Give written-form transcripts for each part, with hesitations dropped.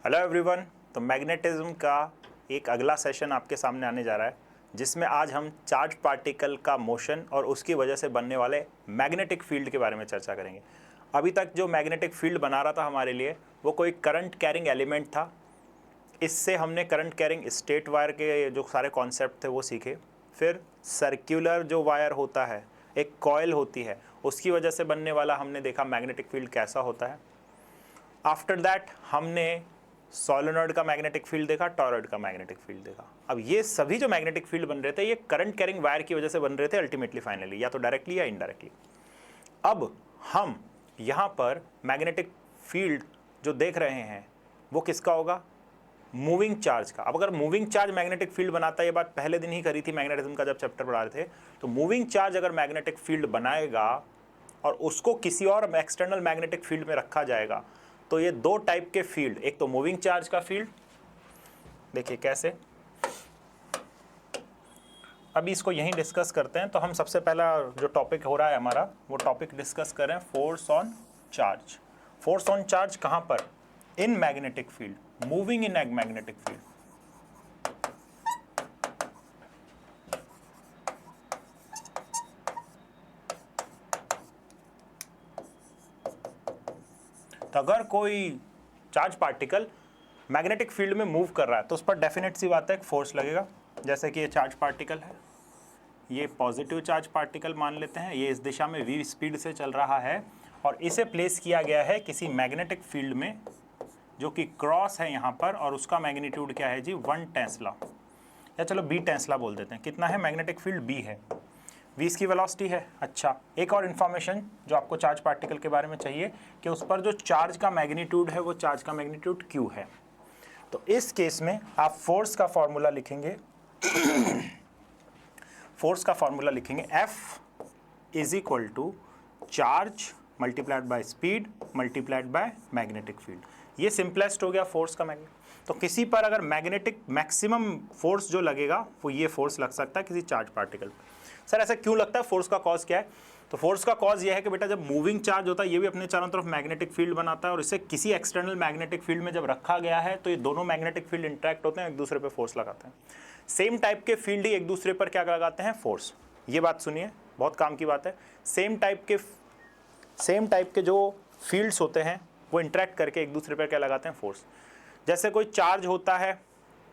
Hello everyone. तो magnetism का एक अगला सेशन आपके सामने आने जा रहा है, जिसमें आज हम चार्ज पार्टिकल का मोशन और उसकी वजह से बनने वाले मैग्नेटिक फील्ड के बारे में चर्चा करेंगे। अभी तक जो मैग्नेटिक फील्ड बना रहा था हमारे लिए वो कोई करंट कैरिंग एलिमेंट था। इससे हमने करंट कैरिंग स्टेट वायर के जो सारे कॉन्सेप्ट थे वो सीखे। फिर सर्कुलर जो वायर होता है, एक कॉइल होती है, उसकी वजह से बनने वाला हमने देखा मैग्नेटिक फील्ड कैसा होता है। आफ्टर दैट हमने सोलेनॉइड का मैग्नेटिक फील्ड देखा, टॉरॉइड का मैग्नेटिक फील्ड देखा। अब ये सभी जो मैग्नेटिक फील्ड बन रहे थे ये करंट कैरिंग वायर की वजह से बन रहे थे अल्टीमेटली, फाइनली, या तो डायरेक्टली या इनडायरेक्टली। अब हम यहाँ पर मैग्नेटिक फील्ड जो देख रहे हैं वो किसका होगा? मूविंग चार्ज का। अब अगर मूविंग चार्ज मैग्नेटिक फील्ड बनाता है, ये बात पहले दिन ही करी थी मैग्नेटिज्म का जब चैप्टर पढ़ा रहे थे, तो मूविंग चार्ज अगर मैग्नेटिक फील्ड बनाएगा और उसको किसी और एक्सटर्नल मैग्नेटिक फील्ड में रखा जाएगा, तो ये दो टाइप के फील्ड, एक तो मूविंग चार्ज का फील्ड, देखिए कैसे। अभी इसको यहीं डिस्कस करते हैं। तो हम सबसे पहला जो टॉपिक हो रहा है हमारा, वो टॉपिक डिस्कस करें force on charge. Force on charge कहां पर? In magnetic field, moving in magnetic field. तो अगर कोई चार्ज पार्टिकल मैग्नेटिक फील्ड में मूव कर रहा है तो उस पर डेफिनेट सी बात है एक फोर्स लगेगा। जैसे कि ये चार्ज पार्टिकल है, ये पॉजिटिव चार्ज पार्टिकल मान लेते हैं, ये इस दिशा में v स्पीड से चल रहा है और इसे प्लेस किया गया है किसी मैग्नेटिक फील्ड में जो कि क्रॉस है यहाँ पर, और उसका मैग्नीट्यूड क्या है जी? 1 टेस्ला, या चलो b टेस्ला बोल देते हैं। कितना है? मैग्नेटिक फील्ड b है, v इसकी वेलोसिटी है। अच्छा, एक और इन्फॉर्मेशन जो आपको चार्ज पार्टिकल के बारे में चाहिए कि उस पर जो चार्ज का मैग्नीट्यूड है वो चार्ज का मैग्नीट्यूड q है। तो इस केस में आप फोर्स का फॉर्मूला लिखेंगे फोर्स का फॉर्मूला लिखेंगे F is equal to charge multiplied by speed multiplied by magnetic field. ये सिंपलेस्ट हो गया फोर्स का मैग्नेट। तो किसी पर अगर मैग्नेटिक मैक्सिमम फोर्स जो लगेगा वो ये फोर्स लग सकता है किसी चार्ज पार्टिकल पर। सर ऐसा क्यों लगता है? फोर्स का कॉज क्या है? तो फोर्स का कॉज ये है कि बेटा जब मूविंग चार्ज होता है ये भी अपने चारों तरफ मैग्नेटिक फील्ड बनाता है, और इसे किसी एक्सटर्नल मैग्नेटिक फील्ड में जब रखा गया है तो ये दोनों मैग्नेटिक फील्ड इंटरेक्ट होते हैं, एक दूसरे पे फोर्स लगाते हैं। सेम टाइप के फील्ड ही एक दूसरे पर क्या लगाते हैं? फोर्स। ये बात सुनिए, बहुत काम की बात है। सेम टाइप के जो फील्ड्स होते हैं वो इंटरेक्ट करके एक दूसरे पर क्या लगाते हैं? फोर्स। जैसे कोई चार्ज होता है,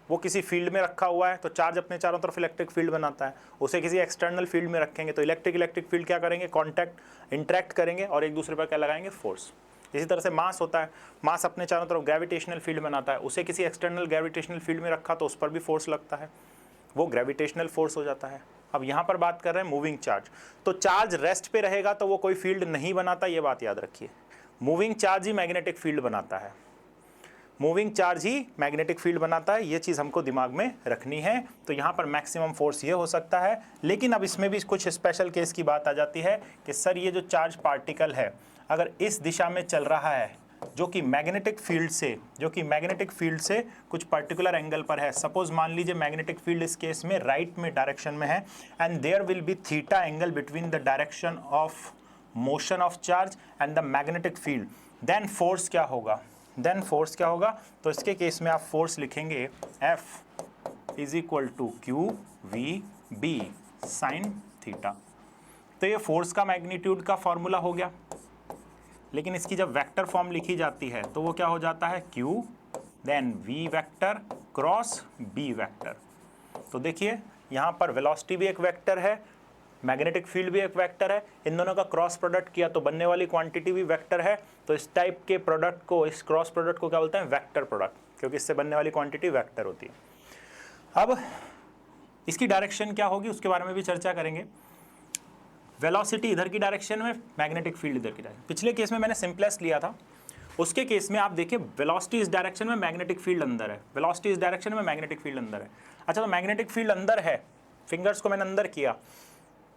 वो किसी फील्ड में रखा हुआ है तो चार्ज अपने चारों तरफ इलेक्ट्रिक फील्ड बनाता है। उसे किसी एक्सटर्नल फील्ड में रखेंगे तो इलेक्ट्रिक फील्ड क्या करेंगे? इंटरेक्ट करेंगे और एक दूसरे पर क्या लगाएंगे? फोर्स। इसी तरह से मास होता है, मास अपने चारों तरफ ग्रेविटेशनल फील्ड बनाता है, उसे किसी एक्सटर्नल ग्रेविटेशनल फील्ड में रखा तो उस पर भी फोर्स लगता है, वो ग्रेविटेशनल फोर्स हो जाता है। अब यहाँ पर बात कर रहे हैं मूविंग चार्ज। तो चार्ज रेस्ट पे रहेगा तो वो कोई फील्ड नहीं बनाता, ये बात याद रखिए। मूविंग चार्ज ही मैग्नेटिक फील्ड बनाता है, मूविंग चार्ज ही मैग्नेटिक फील्ड बनाता है, ये चीज़ हमको दिमाग में रखनी है। तो यहाँ पर मैक्सिमम फोर्स ये हो सकता है। लेकिन अब इसमें भी कुछ स्पेशल केस की बात आ जाती है कि सर ये जो चार्ज पार्टिकल है अगर इस दिशा में चल रहा है जो कि मैग्नेटिक फील्ड से कुछ पर्टिकुलर एंगल पर है, सपोज मान लीजिए मैग्नेटिक फील्ड इस केस में राइट में डायरेक्शन में है, and there will be theta angle between the direction of motion of charge and the magnetic field, then force क्या होगा? तो इसके केस में आप फोर्स लिखेंगे F is equal to Q V B sine theta. तो ये फोर्स का मैग्नीट्यूड का फॉर्मूला हो गया। लेकिन इसकी जब वेक्टर फॉर्म लिखी जाती है तो वो क्या हो जाता है? Q then V vector cross B vector. तो देखिए यहाँ पर वेलोसिटी भी एक वेक्टर है, मैग्नेटिक फील्ड भी एक वेक्टर है, इन दोनों का क्रॉस प्रोडक्ट किया तो बनने वाली क्वांटिटी भी वेक्टर है। तो इस टाइप के प्रोडक्ट को, इस क्रॉस प्रोडक्ट को क्या बोलते हैं? वेक्टर प्रोडक्ट, क्योंकि इससे बनने वाली क्वांटिटी वेक्टर होती है। अब इसकी डायरेक्शन क्या होगी उसके बारे में भी चर्चा करेंगे। वेलोसिटी इधर की डायरेक्शन में, मैग्नेटिक फील्ड इधर की डायरेक्शन। पिछले केस में मैंने सिंपलेस्ट लिया था, उसके केस में आप देखिए वेलोसिटी इस डायरेक्शन में, मैग्नेटिक फील्ड अंदर है, वेलोसिटी इस डायरेक्शन में, मैग्नेटिक फील्ड अंदर है। अच्छा, तो मैग्नेटिक फील्ड अंदर है, फिंगर्स को मैंने अंदर किया,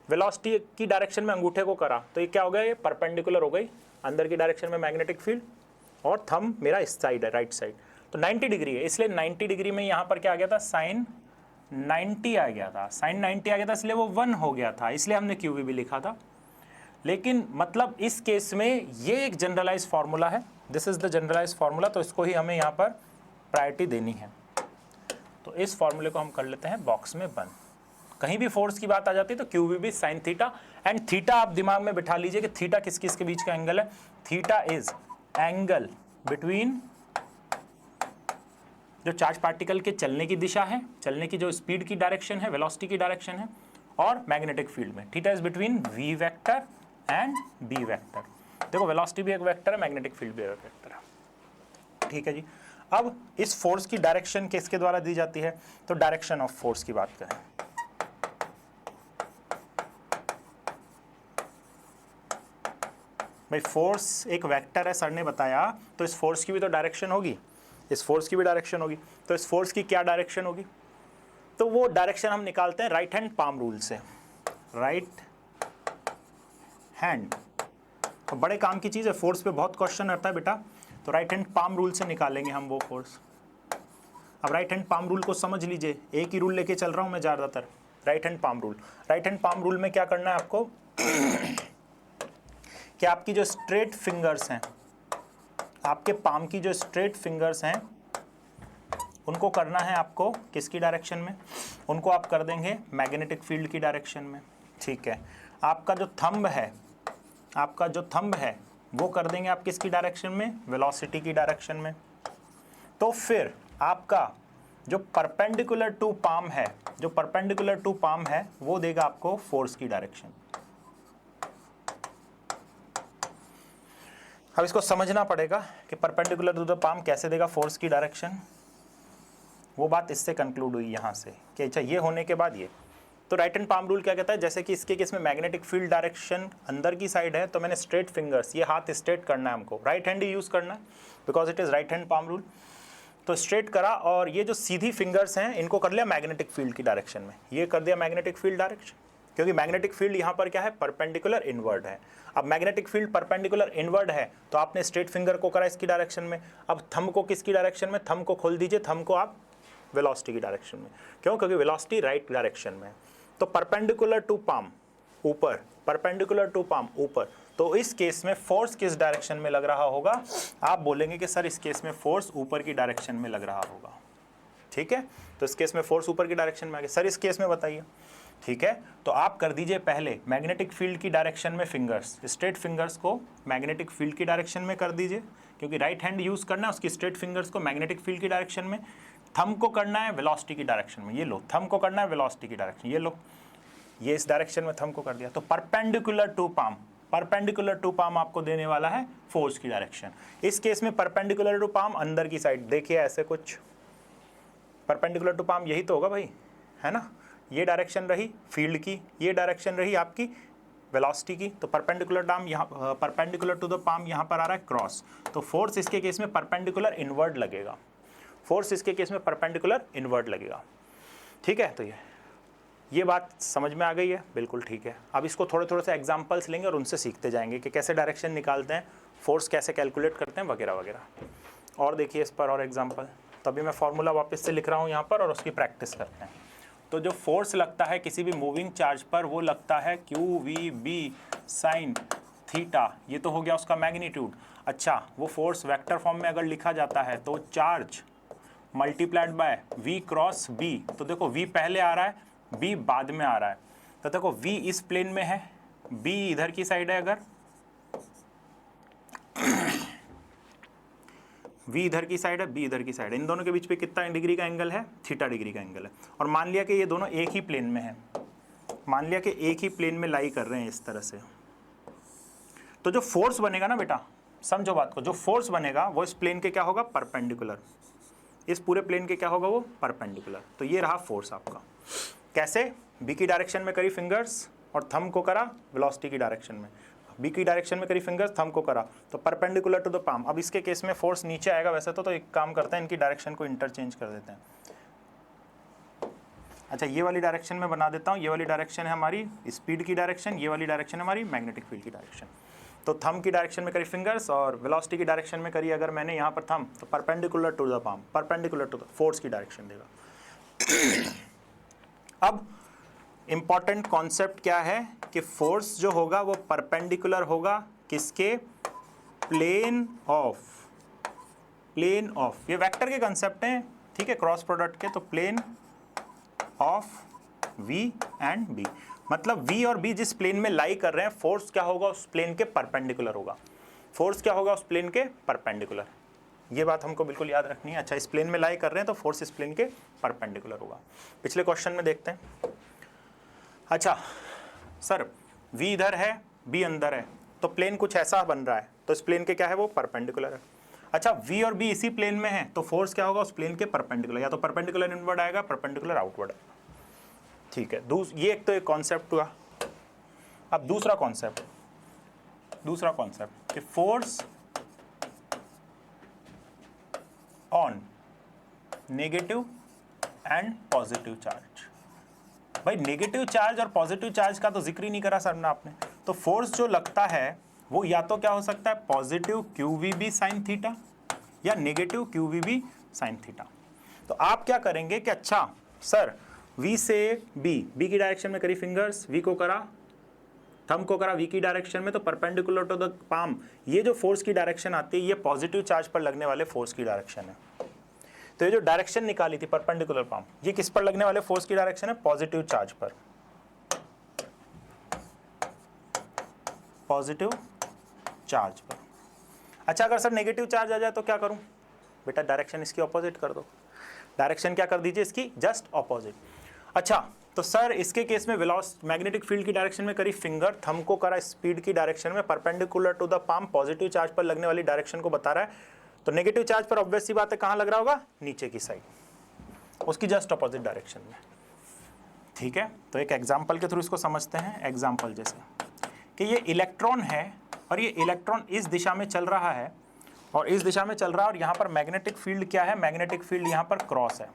वेलोसिटी की डायरेक्शन में अंगूठे को करा, तो ये क्या हो गया? ये परपेंडिकुलर हो गई अंदर की डायरेक्शन में मैग्नेटिक फील्ड, और थंब मेरा इस साइड है, राइट साइड, तो 90 डिग्री है, इसलिए 90 डिग्री में यहाँ पर क्या आ गया था? साइन 90 आ गया था, साइन 90 आ गया था, इसलिए वो 1 हो गया था, इसलिए हमने क्यू भी लिखा था। लेकिन मतलब इस केस में ये एक जनरलाइज फार्मूला है, this is the generalize formula, तो इसको ही हमें यहाँ पर प्रायोरिटी देनी है। तो इस फॉर्मूले को हम कर लेते हैं बॉक्स में बंद। कहीं भी फोर्स की बात आ जाती है तो Q V B sine theta, and theta आप दिमाग में बिठा लीजिए कि थीटा किस किस के बीच का एंगल है। थीटा इज एंगल बिटवीन जो चार्ज पार्टिकल के चलने की दिशा है, चलने की जो स्पीड की डायरेक्शन है, वेलोसिटी की डायरेक्शन है, और मैग्नेटिक फील्ड में theta is between V vector and B vector. देखो वेलोसिटी भी एक वेक्टर है, मैग्नेटिक फील्ड भी एक वेक्टर है। ठीक है जी। अब इस फोर्स की डायरेक्शन किसके द्वारा दी जाती है, तो डायरेक्शन ऑफ फोर्स की बात करें। भाई फोर्स एक वेक्टर है, सर ने बताया, तो इस फोर्स की भी तो डायरेक्शन होगी, इस फोर्स की भी डायरेक्शन होगी। तो इस फोर्स की क्या डायरेक्शन होगी, तो वो डायरेक्शन हम निकालते हैं राइट हैंड पाम रूल से। राइट हैंड तो बड़े काम की चीज़ है, फोर्स पे बहुत क्वेश्चन आता है बेटा, तो राइट हैंड पाम रूल से निकालेंगे हम वो फोर्स। अब राइट हैंड पाम रूल को समझ लीजिए, एक ही रूल लेके चल रहा हूँ मैं ज़्यादातर, right hand palm rule. Right hand palm rule में क्या करना है आपको कि आपकी जो स्ट्रेट फिंगर्स हैं, आपके पाम की जो स्ट्रेट फिंगर्स हैं, उनको करना है आपको किसकी डायरेक्शन में, उनको आप कर देंगे मैग्नेटिक फील्ड की डायरेक्शन में। ठीक है। आपका जो थंब है, आपका जो थंब है वो कर देंगे आप किसकी डायरेक्शन में, वेलोसिटी की डायरेक्शन में। तो फिर आपका जो परपेंडिकुलर टू पाम है, जो परपेंडिकुलर टू पाम है वो देगा आपको फोर्स की डायरेक्शन। अब इसको समझना पड़ेगा कि परपेंडिकुलर टू द पाम कैसे देगा फोर्स की डायरेक्शन। वो बात इससे कंक्लूड हुई यहाँ से कि अच्छा ये होने के बाद ये, तो राइट हैंड पाम रूल क्या कहता है, जैसे कि इसके केस में मैग्नेटिक फील्ड डायरेक्शन अंदर की साइड है, तो मैंने स्ट्रेट फिंगर्स, ये हाथ स्ट्रेट करना है हमको, राइट हैंड ही यूज़ करना है because it is right hand palm rule. तो स्ट्रेट करा और ये जो सीधी फिंगर्स हैं इनको कर लिया मैग्नेटिक फील्ड की डायरेक्शन में, ये कर दिया मैग्नेटिक फील्ड डायरेक्शन, क्योंकि मैग्नेटिक फील्ड यहाँ पर क्या है, परपेंडिकुलर इनवर्ड है। अब मैग्नेटिक फील्ड परपेंडिकुलर इनवर्ड है तो आपने स्ट्रेट फिंगर को करा इसकी डायरेक्शन में, अब थंब को किसकी डायरेक्शन में, थंब को खोल दीजिए, थंब को आप वेलोसिटी की डायरेक्शन में। क्यों, क्योंकि वेलोसिटी राइट डायरेक्शन में है। तो परपेंडिकुलर टू पाम ऊपर, परपेंडिकुलर टू पाम ऊपर, तो इस केस में फोर्स किस डायरेक्शन में लग रहा होगा, आप बोलेंगे कि सर इस केस में फोर्स ऊपर की डायरेक्शन में लग रहा होगा। ठीक है, तो इस केस में फोर्स ऊपर की डायरेक्शन में आ गया। सर इस केस में बताइए। ठीक है, तो आप कर दीजिए पहले मैग्नेटिक फील्ड की डायरेक्शन में फिंगर्स, स्ट्रेट फिंगर्स को मैग्नेटिक फील्ड की डायरेक्शन में कर दीजिए, क्योंकि राइट हैंड यूज़ करना है, उसकी स्ट्रेट फिंगर्स को मैग्नेटिक फील्ड की डायरेक्शन में। थंब को करना है वेलोसिटी की डायरेक्शन में, ये लो, थंब को करना है वेलोसिटी की डायरेक्शन, ये लो, ये इस डायरेक्शन में थंब को कर दिया। तो perpendicular to palm, perpendicular to palm आपको देने वाला है फोर्स की डायरेक्शन। इस केस में परपेंडिकुलर टू पाम अंदर की साइड, देखिए ऐसे कुछ परपेंडिकुलर टू पाम यही तो होगा भाई, है ना, ये डायरेक्शन रही फील्ड की, ये डायरेक्शन रही आपकी वेलोसिटी की। तो परपेंडिकुलर डाम यहाँ, परपेंडिकुलर टू द पाम यहाँ पर आ रहा है क्रॉस, तो फोर्स इसके केस में परपेंडिकुलर इनवर्ड लगेगा, फोर्स इसके केस में परपेंडिकुलर इनवर्ड लगेगा। ठीक है, तो ये बात समझ में आ गई है, बिल्कुल ठीक है। अब इसको थोड़े थोड़े से एग्जांपल्स लेंगे और उनसे सीखते जाएंगे कि कैसे डायरेक्शन निकालते हैं, फोर्स कैसे कैलकुलेट करते हैं वगैरह वगैरह। और देखिए इस पर और एग्जांपल, तभी मैं फार्मूला वापस से लिख रहा हूँ यहाँ पर और उसकी प्रैक्टिस करते हैं। तो जो फोर्स लगता है किसी भी मूविंग चार्ज पर वो लगता है Q V B sine theta, ये तो हो गया उसका मैग्नीट्यूड। अच्छा, वो फोर्स वेक्टर फॉर्म में अगर लिखा जाता है तो charge multiplied bye v cross b, तो देखो v पहले आ रहा है, b बाद में आ रहा है, तो देखो v इस प्लेन में है, b इधर की साइड है, अगर v इधर की साइड है, b इधर की साइड है, इन दोनों के बीच पे कितना डिग्री का एंगल है, थीटा डिग्री का एंगल है। और मान लिया कि ये दोनों एक ही प्लेन में है, मान लिया कि एक ही प्लेन में लाई कर रहे हैं इस तरह से, तो जो फोर्स बनेगा ना बेटा, समझो बात को, जो फोर्स बनेगा वो इस प्लेन के क्या होगा, परपेंडिकुलर, इस पूरे प्लेन के क्या होगा, वो परपेंडिकुलर। तो ये रहा फोर्स आपका। कैसे, बी की डायरेक्शन में करी फिंगर्स और थंब को करा वेलोसिटी की डायरेक्शन में, बी की डायरेक्शन में करी फिंगर्स, थंब को करा, तो परपेंडिकुलर टू द पाम। अब इसके केस में फोर्स नीचे आएगा वैसे तो एक काम करते हैं, इनकी डायरेक्शन को इंटरचेंज कर देते हैं। अच्छा, ये वाली डायरेक्शन में बना देता हूँ, ये वाली डायरेक्शन है हमारी स्पीड की डायरेक्शन, ये वाली डायरेक्शन है हमारी मैग्नेटिक फील्ड की डायरेक्शन। तो थंब की डायरेक्शन में करी फिंगर्स और वेलोसिटी की डायरेक्शन में करी अगर मैंने यहाँ पर थंब, तो perpendicular to the palm, perpendicular to the force की डायरेक्शन देगा। अब इंपॉर्टेंट कॉन्सेप्ट क्या है कि फोर्स जो होगा वो परपेंडिकुलर होगा किसके, प्लेन प्लेन ऑफ, ये वेक्टर के कंसेप्ट हैं, ठीक है, क्रॉस प्रोडक्ट के, तो plane of V and B, मतलब V और B जिस प्लेन में लाई कर रहे हैं, फोर्स क्या होगा उस प्लेन के परपेंडिकुलर होगा, फोर्स क्या होगा उस प्लेन के परपेंडिकुलर, ये बात हमको बिल्कुल याद रखनी है। अच्छा, इस प्लेन में लाई कर रहे हैं तो फोर्स इस प्लेन के परपेंडिकुलर होगा। पिछले क्वेश्चन में देखते हैं। अच्छा सर, V इधर है, B अंदर है, तो प्लेन कुछ ऐसा बन रहा है, तो इस प्लेन के क्या है, वो परपेंडिकुलर है। अच्छा, V और B इसी प्लेन में है, तो फोर्स क्या होगा उस प्लेन के परपेंडिकुलर, या तो परपेंडिकुलर इनवर्ड आएगा, परपेंडिकुलर आउटवर्ड आएगा, ठीक है। ये एक तो एक कॉन्सेप्ट हुआ। अब दूसरा कॉन्सेप्ट कि force on negative and positive charge. भाई नेगेटिव चार्ज और पॉजिटिव चार्ज का तो जिक्र ही नहीं करा सर ने आपने। तो फोर्स जो लगता है वो या तो क्या हो सकता है, पॉजिटिव QVB साइन थीटा या नेगेटिव QVB साइन थीटा। तो आप क्या करेंगे कि अच्छा सर, V से B की डायरेक्शन में करी फिंगर्स, V को करा, थंब को करा V की डायरेक्शन में, तो परपेंडिकुलर टू द पाम, ये जो फोर्स की डायरेक्शन आती है ये पॉजिटिव चार्ज पर लगने वाले फोर्स की डायरेक्शन है। तो ये जो डायरेक्शन निकाली थी परपेंडिकुलर पाम, ये किस पर लगने वाले फोर्स की डायरेक्शन है, पॉजिटिव चार्ज पर, पॉजिटिव चार्ज पर। अच्छा, अगर सर नेगेटिव चार्ज आ जाए तो क्या करूं, बेटा डायरेक्शन इसकी ऑपोजिट कर दो, डायरेक्शन क्या कर दीजिए इसकी, जस्ट ऑपोजिट। अच्छा, तो सर इसके केस में मैग्नेटिक फील्ड की डायरेक्शन में करी फिंगर, थंब को करा स्पीड की डायरेक्शन में, perpendicular to the palm, positive charge पर लगने वाली डायरेक्शन को बता रहा है, तो नेगेटिव चार्ज पर ऑब्वियस सी बात है कहां लग रहा होगा, नीचे की साइड, उसकी जस्ट ऑपोजिट डायरेक्शन में, ठीक है। तो एक एग्जांपल के थ्रू इसको समझते हैं। एग्जांपल जैसे कि ये इलेक्ट्रॉन है और ये इलेक्ट्रॉन इस दिशा में चल रहा है और इस दिशा में चल रहा है, और यहाँ पर मैग्नेटिक फील्ड क्या है, मैग्नेटिक फील्ड यहाँ पर क्रॉस है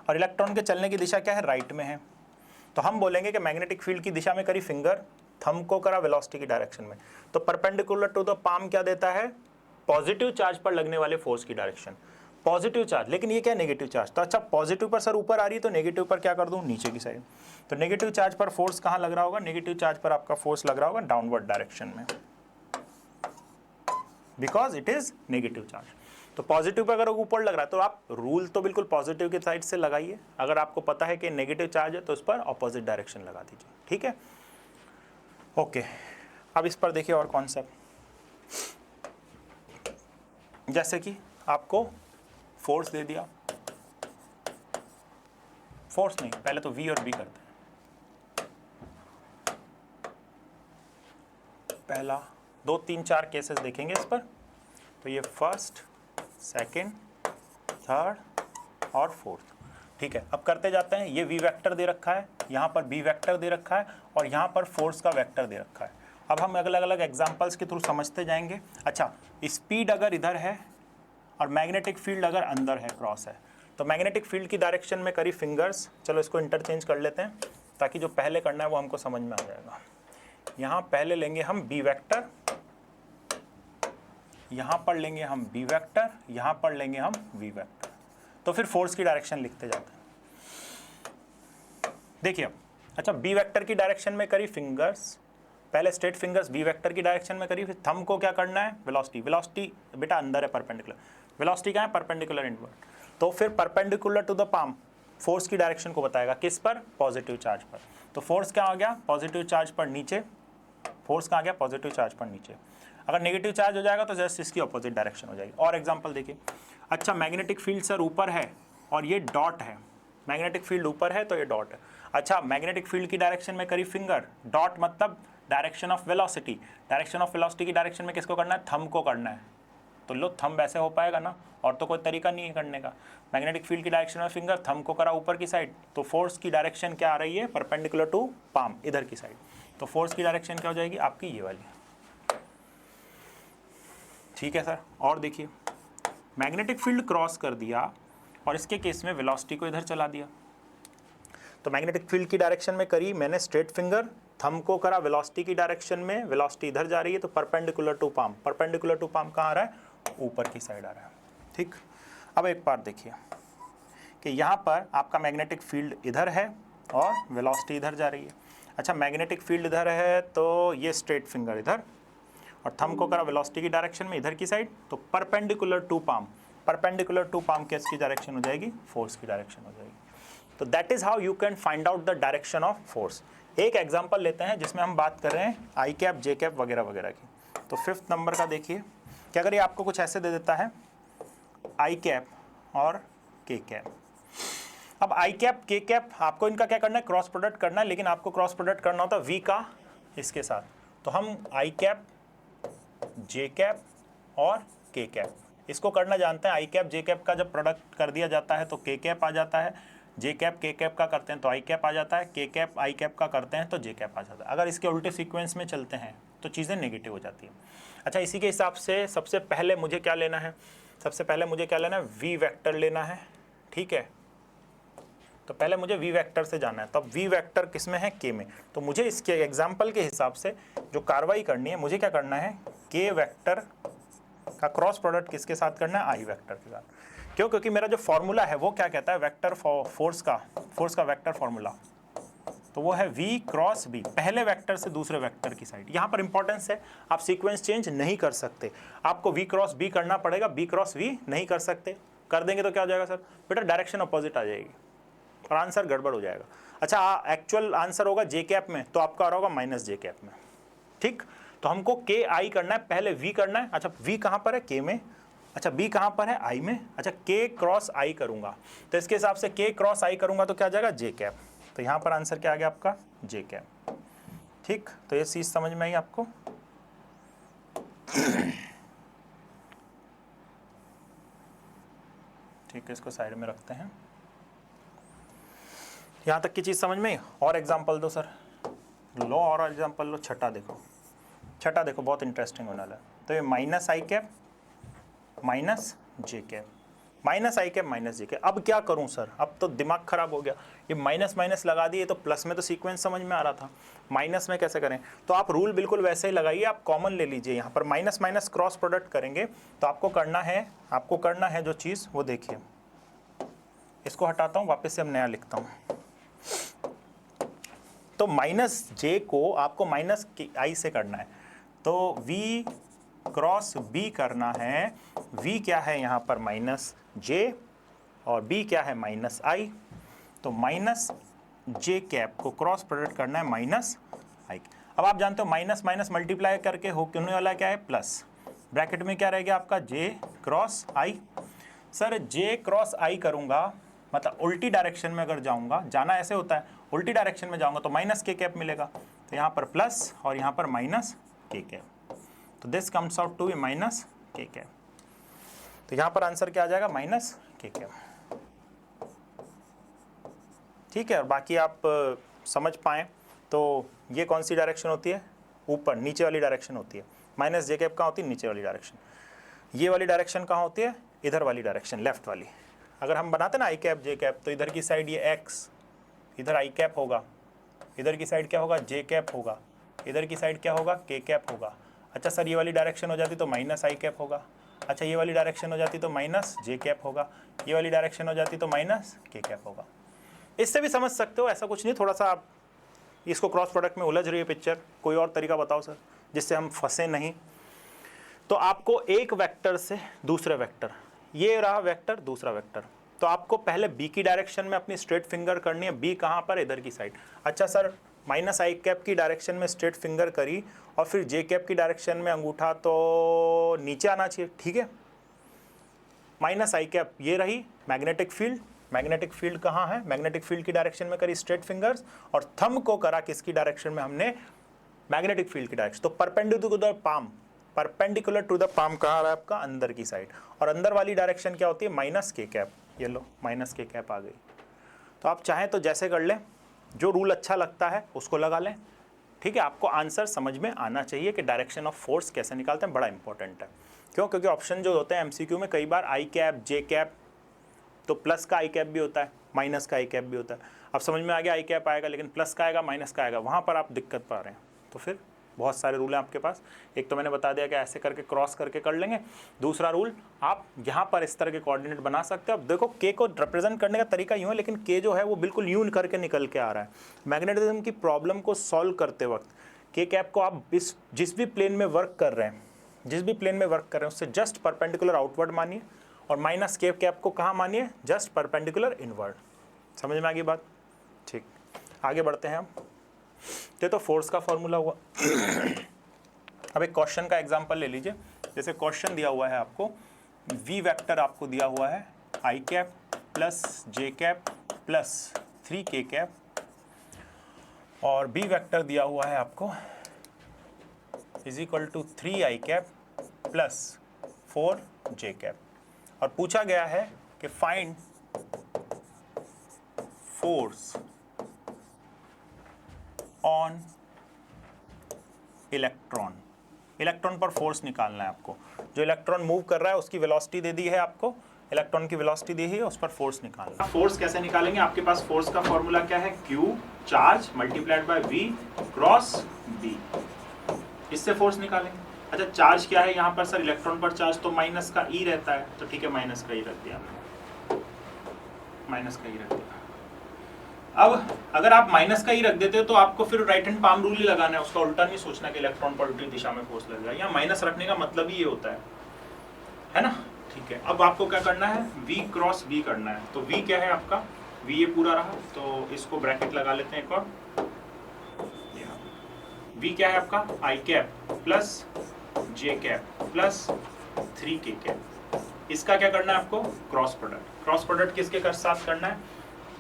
और इलेक्ट्रॉन के चलने की दिशा क्या है, राइट में है। तो हम बोलेंगे कि मैग्नेटिक फील्ड की दिशा में करी फिंगर, थंब को करा वेलोसिटी की डायरेक्शन में, तो परपेंडिकुलर टू द पाम क्या देता है, पॉजिटिव चार्ज पर लगने वाले फोर्स की डायरेक्शन, पॉजिटिव चार्ज, लेकिन ये क्या है, नेगेटिव चार्ज। तो अच्छा, पॉजिटिव पर सर ऊपर आ रही है, तो नेगेटिव पर क्या कर दूं, नीचे की साइड। तो नेगेटिव चार्ज पर फोर्स कहाँ लग रहा होगा, नेगेटिव चार्ज पर आपका फोर्स लग रहा होगा डाउनवर्ड डायरेक्शन में, because it is negative charge. तो पॉजिटिव पर अगर ऊपर लग रहा है तो आप रूल तो बिल्कुल पॉजिटिव की साइड से लगाइए, अगर आपको पता है कि नेगेटिव चार्ज है तो उस पर ऑपोजिट डायरेक्शन लगा दीजिए, ठीक है, ओके। अब इस पर देखिए और कॉन्सेप्ट, जैसे कि आपको फोर्स दे दिया, फोर्स नहीं, पहले तो V और B करते हैं। पहला 2 3 4 केसेस देखेंगे इस पर, तो ये फर्स्ट, सेकंड, थर्ड और फोर्थ, ठीक है। अब करते जाते हैं। ये V वेक्टर दे रखा है, यहाँ पर B वेक्टर दे रखा है और यहाँ पर फोर्स का वेक्टर दे रखा है। अब हम अलग अलग एग्जांपल्स के थ्रू समझते जाएंगे। अच्छा, स्पीड अगर इधर है और मैग्नेटिक फील्ड अगर अंदर है, क्रॉस है, तो मैग्नेटिक फील्ड की डायरेक्शन में करी फिंगर्स, चलो इसको इंटरचेंज कर लेते हैं ताकि जो पहले करना है वो हमको समझ में आ जाएगा। यहाँ पहले लेंगे हम B वेक्टर, यहाँ पर लेंगे हम B वेक्टर, यहाँ पर लेंगे हम V वेक्टर, तो फिर फोर्स की डायरेक्शन लिखते जाते हैं। देखिए अब, अच्छा B वेक्टर की डायरेक्शन में करी फिंगर्स, पहले स्ट्रेट फिंगर्स B वेक्टर की डायरेक्शन में करी, फिर थंब को क्या करना है, वेलोसिटी, वेलोसिटी बेटा अंदर है परपेंडिकुलर, वेलोसिटी क्या है, परपेंडिकुलर इनवर्ड, तो फिर perpendicular to the palm force की डायरेक्शन को बताएगा, किस पर, पॉजिटिव चार्ज पर। तो फोर्स क्या आ गया, पॉजिटिव चार्ज पर नीचे, फोर्स कहाँ गया, पॉजिटिव चार्ज पर नीचे। अगर नेगेटिव चार्ज हो जाएगा तो जस्ट इसकी ऑपोजिट डायरेक्शन हो जाएगी। और एग्जांपल देखिए, अच्छा मैग्नेटिक फील्ड सर ऊपर है और ये डॉट है, मैग्नेटिक फील्ड ऊपर है तो ये डॉट है। अच्छा, मैग्नेटिक फील्ड की डायरेक्शन में करी फिंगर, डॉट मतलब direction of velocity, direction of velocity की डायरेक्शन में किसको करना है, थंब को करना है, तो लो थंब ऐसे हो पाएगा ना, और तो कोई तरीका नहीं है करने का। मैग्नेटिक फील्ड की डायरेक्शन में फिंगर, थंब को करा ऊपर की साइड, तो फोर्स की डायरेक्शन क्या आ रही है, परपेंडिकुलर टू पाम, इधर की साइड, तो फोर्स की डायरेक्शन क्या हो जाएगी आपकी, ये वाली, ठीक है सर। और देखिए, मैग्नेटिक फील्ड क्रॉस कर दिया और इसके केस में वेलोसिटी को इधर चला दिया, तो मैग्नेटिक फील्ड की डायरेक्शन में करी मैंने स्ट्रेट फिंगर, थंब को करा वेलोसिटी की डायरेक्शन में, वेलोसिटी इधर जा रही है, तो perpendicular to palm, perpendicular to palm कहाँ आ रहा है, ऊपर की साइड आ रहा है, ठीक। अब एक बार देखिए कि यहाँ पर आपका मैग्नेटिक फील्ड इधर है और वेलोसिटी इधर जा रही है। अच्छा, मैग्नेटिक फील्ड इधर है तो ये स्ट्रेट फिंगर इधर और थंब को करा वेलोसिटी की डायरेक्शन में इधर की साइड, तो perpendicular to palm, perpendicular to palm किसकी डायरेक्शन हो जाएगी, फोर्स की डायरेक्शन हो जाएगी। तो that is how you can find out the direction of force. एक एग्जांपल लेते हैं जिसमें हम बात कर रहे हैं आई कैप, जे कैप वगैरह वगैरह की। तो 5th नंबर का देखिए कि अगर ये आपको कुछ ऐसे दे देता है आई कैप और के कैप। अब आई कैप के कैप आपको इनका क्या करना है, क्रॉस प्रोडक्ट करना है, लेकिन आपको क्रॉस प्रोडक्ट करना होता है वी का इसके साथ। तो हम आई कैप, जे कैप और के कैप इसको करना जानते हैं। आई कैप जे कैप का जब प्रोडक्ट कर दिया जाता है तो के कैप आ जाता है, जे कैप के कैप का करते हैं तो आई कैप आ जाता है, के कैप आई कैप का करते हैं तो जे कैप आ जाता है। अगर इसके उल्टे सीक्वेंस में चलते हैं तो चीज़ें नेगेटिव हो जाती हैं। अच्छा, इसी के हिसाब से सबसे पहले मुझे क्या लेना है, सबसे पहले मुझे क्या लेना है, वी वेक्टर लेना है, ठीक है। तो पहले मुझे वी वेक्टर से जाना है, तो अब वी वेक्टर किस में है, के में। तो मुझे इसके एग्जाम्पल के हिसाब से जो कार्रवाई करनी है, मुझे क्या करना है, के वेक्टर का क्रॉस प्रोडक्ट किसके साथ करना है, आई वेक्टर के साथ। क्यों, क्योंकि मेरा जो फॉर्मूला है वो क्या कहता है, वेक्टर फोर्स का वेक्टर फॉर्मूला, तो वो है v क्रॉस b, पहले वेक्टर से दूसरे वेक्टर की साइड। यहाँ पर इंपॉर्टेंस है, आप सीक्वेंस चेंज नहीं कर सकते, आपको v क्रॉस b करना पड़ेगा, b क्रॉस v नहीं कर सकते। कर देंगे तो क्या हो जाएगा सर, बेटा डायरेक्शन अपोजिट आ जाएगी और आंसर गड़बड़ हो जाएगा। अच्छा, एक्चुअल आंसर होगा जे कैप में, तो आपका आ रहा होगा माइनस जे कैप में, ठीक। तो हमको के आई करना है, पहले v करना है। अच्छा, v कहाँ पर है, के में। अच्छा, b कहाँ पर है, i में। अच्छा, k क्रॉस i करूँगा, तो इसके हिसाब से k क्रॉस i करूँगा तो क्या आ जाएगा, जे कैप। तो यहाँ पर आंसर क्या आ गया आपका, जे कैप, ठीक। तो ये चीज़ समझ में आई आपको। ठीक है, इसको साइड में रखते हैं। यहाँ तक की चीज़ समझ में आई। और एग्जाम्पल दो सर, लो और एग्जाम्पल लो। छठा देखो, छठा देखो, बहुत इंटरेस्टिंग होने वाला है। तो ये माइनस आई कैप माइनस जे कैप, माइनस आई कैप माइनस जे कैप। अब क्या करूं सर, अब तो दिमाग खराब हो गया, ये माइनस माइनस लगा दिए तो प्लस में तो सीक्वेंस समझ में आ रहा था, माइनस में कैसे करें। तो आप रूल बिल्कुल वैसे ही लगाइए, आप कॉमन ले लीजिए। यहाँ पर माइनस माइनस क्रॉस प्रोडक्ट करेंगे तो आपको करना है जो चीज़ वो देखिए। इसको हटाता हूँ, वापस से हम नया लिखता हूँ। तो माइनस जे को आपको माइनस आई से करना है, तो वी क्रॉस b करना है। v क्या है यहाँ पर, माइनस j, और b क्या है, माइनस i। तो माइनस j कैप को क्रॉस प्रोडक्ट करना है माइनस i। अब आप जानते हो माइनस माइनस मल्टीप्लाई करके होने वाला क्या है, प्लस। ब्रैकेट में क्या रहेगा आपका, j cross i। Sir j cross i करूँगा, मतलब उल्टी डायरेक्शन में अगर जाऊँगा, जाना ऐसे होता है, उल्टी डायरेक्शन में जाऊँगा तो माइनस k कैप मिलेगा। तो यहाँ पर प्लस और यहाँ पर माइनस k कैप, तो this comes out to be minus k cap. तो यहाँ पर आंसर क्या आ जाएगा, माइनस के कैप, ठीक है। और बाकी आप समझ पाएँ तो ये कौन सी डायरेक्शन होती है, ऊपर नीचे वाली डायरेक्शन होती है। माइनस जे कैप कहाँ होती है, नीचे वाली डायरेक्शन। ये वाली डायरेक्शन कहाँ होती है, इधर वाली डायरेक्शन, लेफ्ट वाली। अगर हम बनाते ना आई कैप जे कैप, तो इधर की साइड ये x, इधर आई कैप होगा, इधर की साइड क्या होगा, जे कैप होगा, इधर की साइड क्या होगा, के कैप होगा। अच्छा सर, ये वाली डायरेक्शन हो जाती तो माइनस आई कैप होगा। अच्छा, ये वाली डायरेक्शन हो जाती तो माइनस जे कैप होगा। ये वाली डायरेक्शन हो जाती तो माइनस के कैप होगा। इससे भी समझ सकते हो, ऐसा कुछ नहीं। थोड़ा सा आप इसको क्रॉस प्रोडक्ट में उलझ रही है पिक्चर, कोई और तरीका बताओ सर जिससे हम फंसे नहीं। तो आपको एक वेक्टर से दूसरे वेक्टर, ये रहा वेक्टर, दूसरा वेक्टर, तो आपको पहले बी की डायरेक्शन में अपनी स्ट्रेट फिंगर करनी है। बी कहाँ पर, इधर की साइड। अच्छा सर, माइनस आई कैप की डायरेक्शन में स्ट्रेट फिंगर करी और फिर जे कैप की डायरेक्शन में अंगूठा तो नीचे आना चाहिए, ठीक है। माइनस आई कैप ये रही मैग्नेटिक फील्ड, मैग्नेटिक फील्ड कहाँ है, मैग्नेटिक फील्ड की डायरेक्शन में करी स्ट्रेट फिंगर्स, और थंब को करा किसकी डायरेक्शन में, हमने मैग्नेटिक फील्ड की डायरेक्शन। तो परपेंडिकुलर टू द पाम कहाँ आ रहा है आपका, अंदर की साइड। और अंदर वाली डायरेक्शन क्या होती है, माइनस के कैप। ये लो, माइनस के कैप आ गई। तो आप चाहें तो जैसे कर लें, जो रूल अच्छा लगता है उसको लगा लें, ठीक है। आपको आंसर समझ में आना चाहिए कि डायरेक्शन ऑफ फोर्स कैसे निकालते हैं, बड़ा इंपॉर्टेंट है। क्यों, क्योंकि ऑप्शन जो होते हैं एमसीक्यू में कई बार आई कैप जे कैप, तो प्लस का आई कैप भी होता है, माइनस का आई कैप भी होता है। अब समझ में आ गया आई कैप आएगा, लेकिन प्लस का आएगा, माइनस का आएगा, वहाँ पर आप दिक्कत पा रहे हैं। तो फिर बहुत सारे रूल हैं आपके पास। एक तो मैंने बता दिया कि ऐसे करके क्रॉस करके कर लेंगे। दूसरा रूल, आप यहाँ पर इस तरह के कोऑर्डिनेट बना सकते हो। अब देखो के को रिप्रेजेंट करने का तरीका यूँ है, लेकिन के जो है वो बिल्कुल यूं करके निकल के आ रहा है। मैग्नेटिज्म की प्रॉब्लम को सॉल्व करते वक्त के कैप को आप जिस भी प्लेन में वर्क कर रहे हैं उससे जस्ट परपेंडिकुलर आउटवर्ड मानिए, और माइनस के कैप को कहाँ मानिए, जस्ट परपेंडिकुलर इनवर्ड। समझ में आ गई बात? ठीक, आगे बढ़ते हैं हम। तो फोर्स का फॉर्मूला हुआ। अब एक क्वेश्चन का एग्जांपल ले लीजिए। जैसे क्वेश्चन दिया हुआ है आपको, वी वेक्टर आपको दिया हुआ है आई कैप प्लस जे कैप प्लस 3 के कैप, और बी वेक्टर दिया हुआ है आपको is equal to 3 I cap plus 4 J cap, और पूछा गया है कि find force on electron. Electron पर फोर्स निकालना है आपको। जो इलेक्ट्रॉन मूव कर रहा है उसकी वेलोसिटी दे दी है आपको, इलेक्ट्रॉन की वेलोसिटी दी है, उस पर फोर्स निकालना। फोर्स कैसे निकालेंगे? आपके पास फोर्स का फॉर्मूला क्या है? Q charge multiplied bye V cross B, इससे फोर्स निकालेंगे। अच्छा, चार्ज क्या है यहाँ पर सर? इलेक्ट्रॉन पर चार्ज तो माइनस का E रहता है, तो ठीक है माइनस का E रख दिया, माइनस का E रख दिया। अब अगर आप माइनस का E रख देते हो तो आपको फिर राइट हैंड पाम रूल ही लगाना है, उसका उल्टा नहीं सोचना कि इलेक्ट्रॉन पर उल्टी दिशा में फोर्स लगेगा। यहाँ माइनस रखने का मतलब ही ये होता है ना? ठीक है, अब आपको क्या करना है? V क्रॉस B करना है। तो V क्या है आपका? V ये पूरा रहा, तो इसको ब्रैकेट लगा लेते हैं एक और। V क्या है आपका? I cap plus J cap plus 3 K cap. इसका क्या करना है आपको? Cross product. क्रॉस प्रोडक्ट किसके साथ करना है?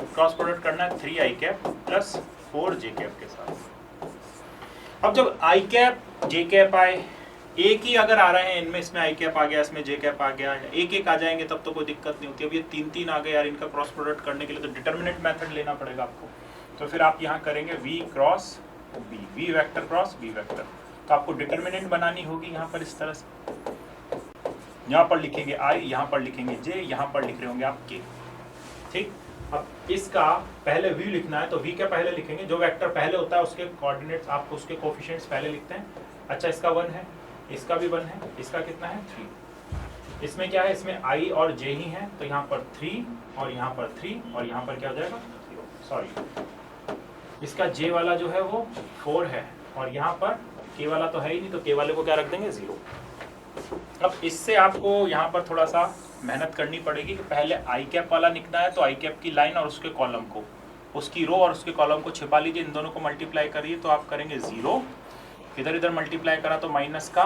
क्रॉस प्रोडक्ट करना है 3 I cap plus 4 J cap के साथ। अब जब I कैप J कैप आए, एक ही अगर आ रहे हैं इनमें, इसमें आई कैप आ गया, इसमें जे कैप आ गया, एक एक आ जाएंगे तब तो कोई दिक्कत नहीं होती। अब ये 3 आ गए यार, इनका क्रॉस प्रोडक्ट करने के लिए तो डिटर्मिनेंट मेथड लेना पड़ेगा आपको। तो फिर आप यहाँ करेंगे V cross B, V vector cross B vector. तो आपको डिटर्मिनेंट बनानी होगी यहाँ पर इस तरह से, यहाँ पर लिखेंगे I, यहाँ पर लिखेंगे J, यहाँ पर लिख रहे होंगे आप K। ठीक, अब इसका पहले V लिखना है तो V के पहले लिखेंगे, जो वेक्टर पहले होता है उसके कोऑर्डिनेट्स, आपको उसके कोफिशिएंट्स पहले लिखते हैं। अच्छा, इसका 1 है, इसका भी 1 है, इसका कितना है? 3। इसमें क्या है? इसमें I और J ही है, तो यहाँ पर 3 और यहाँ पर 3 और यहाँ पर क्या हो जाएगा? 0। सॉरी, इसका J वाला जो है वो 4 है, और यहाँ पर K वाला तो है ही नहीं, तो K वाले को क्या रख देंगे? 0। अब इससे आपको यहाँ पर थोड़ा सा मेहनत करनी पड़ेगी कि पहले आई कैप वाला लिखना है, तो आई कैप की लाइन और उसके कॉलम को, उसकी रो और उसके कॉलम को छिपा लीजिए, इन दोनों को मल्टीप्लाई करिए तो आप करेंगे 0, इधर इधर मल्टीप्लाई करा तो माइनस का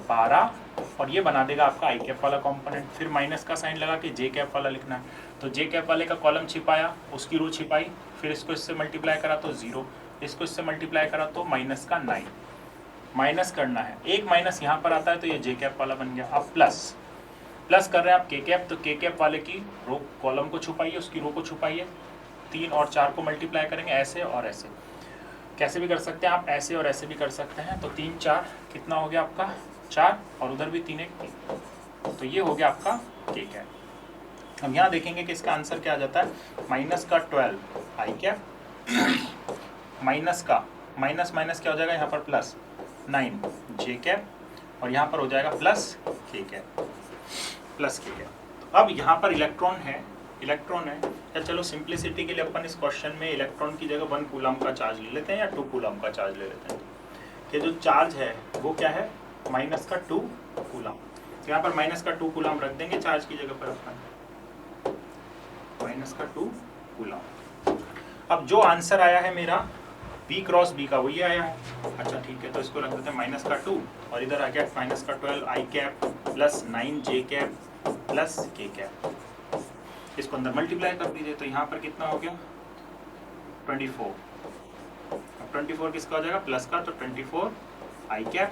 12, और ये बना देगा आपका आई कैप वाला कंपोनेंट। फिर माइनस का साइन लगा के जे कैप वाला लिखना है, तो जे कैप वाले का कॉलम छिपाया, उसकी रो छिपाई, फिर इसको इससे मल्टीप्लाई करा तो 0, इसको इससे मल्टीप्लाई करा तो माइनस का 9। माइनस करना है, एक माइनस यहाँ पर आता है तो ये जे कैप वाला बन गया। अब प्लस कर रहे हैं आप के कैप, तो के कैप वाले की रो कॉलम को छुपाइए, उसकी रो को छुपाइए, 3 और 4 को मल्टीप्लाई करेंगे, ऐसे और ऐसे, कैसे भी कर सकते हैं आप, ऐसे और ऐसे भी कर सकते हैं। तो 3 4 कितना हो गया आपका? 4, और उधर भी 3 1 3, तो ये हो गया आपका के कैप। अब यहाँ देखेंगे कि इसका आंसर क्या आ जाता है? माइनस का 12 आई कैप, माइनस का माइनस क्या हो जाएगा यहाँ पर? प्लस 9 जे कैप, और यहाँ पर हो जाएगा प्लस के कैप, प्लस के कैप। तो अब यहाँ पर इलेक्ट्रॉन है या चलो सिंप्लिसिटी के लिए अपन इस क्वेश्चन में इलेक्ट्रॉन की जगह 1 कूलम का चार्ज ले लेते हैं या 2 कूलम का चार्ज ले लेते हैं। कि जो चार्ज है वो क्या है? माइनस का 2 कूलम। तो यहाँ पर माइनस का 2 कूलम रख देंगे चार्ज की जगह पर अपन, माइनस का 2 कूलम। अब जो आंसर आया है मेरा B क्रॉस B का, वही आया है। अच्छा ठीक है, तो इसको रख देते हैं माइनस का 2, और इधर आ गया माइनस का 12 आई कैप प्लस 9 जे कैप प्लस के कैप। इसको अंदर मल्टीप्लाई कर दीजिए, तो यहाँ पर कितना हो गया? 24। अब 24 किसका हो जाएगा? प्लस का, तो 24 आई कैप,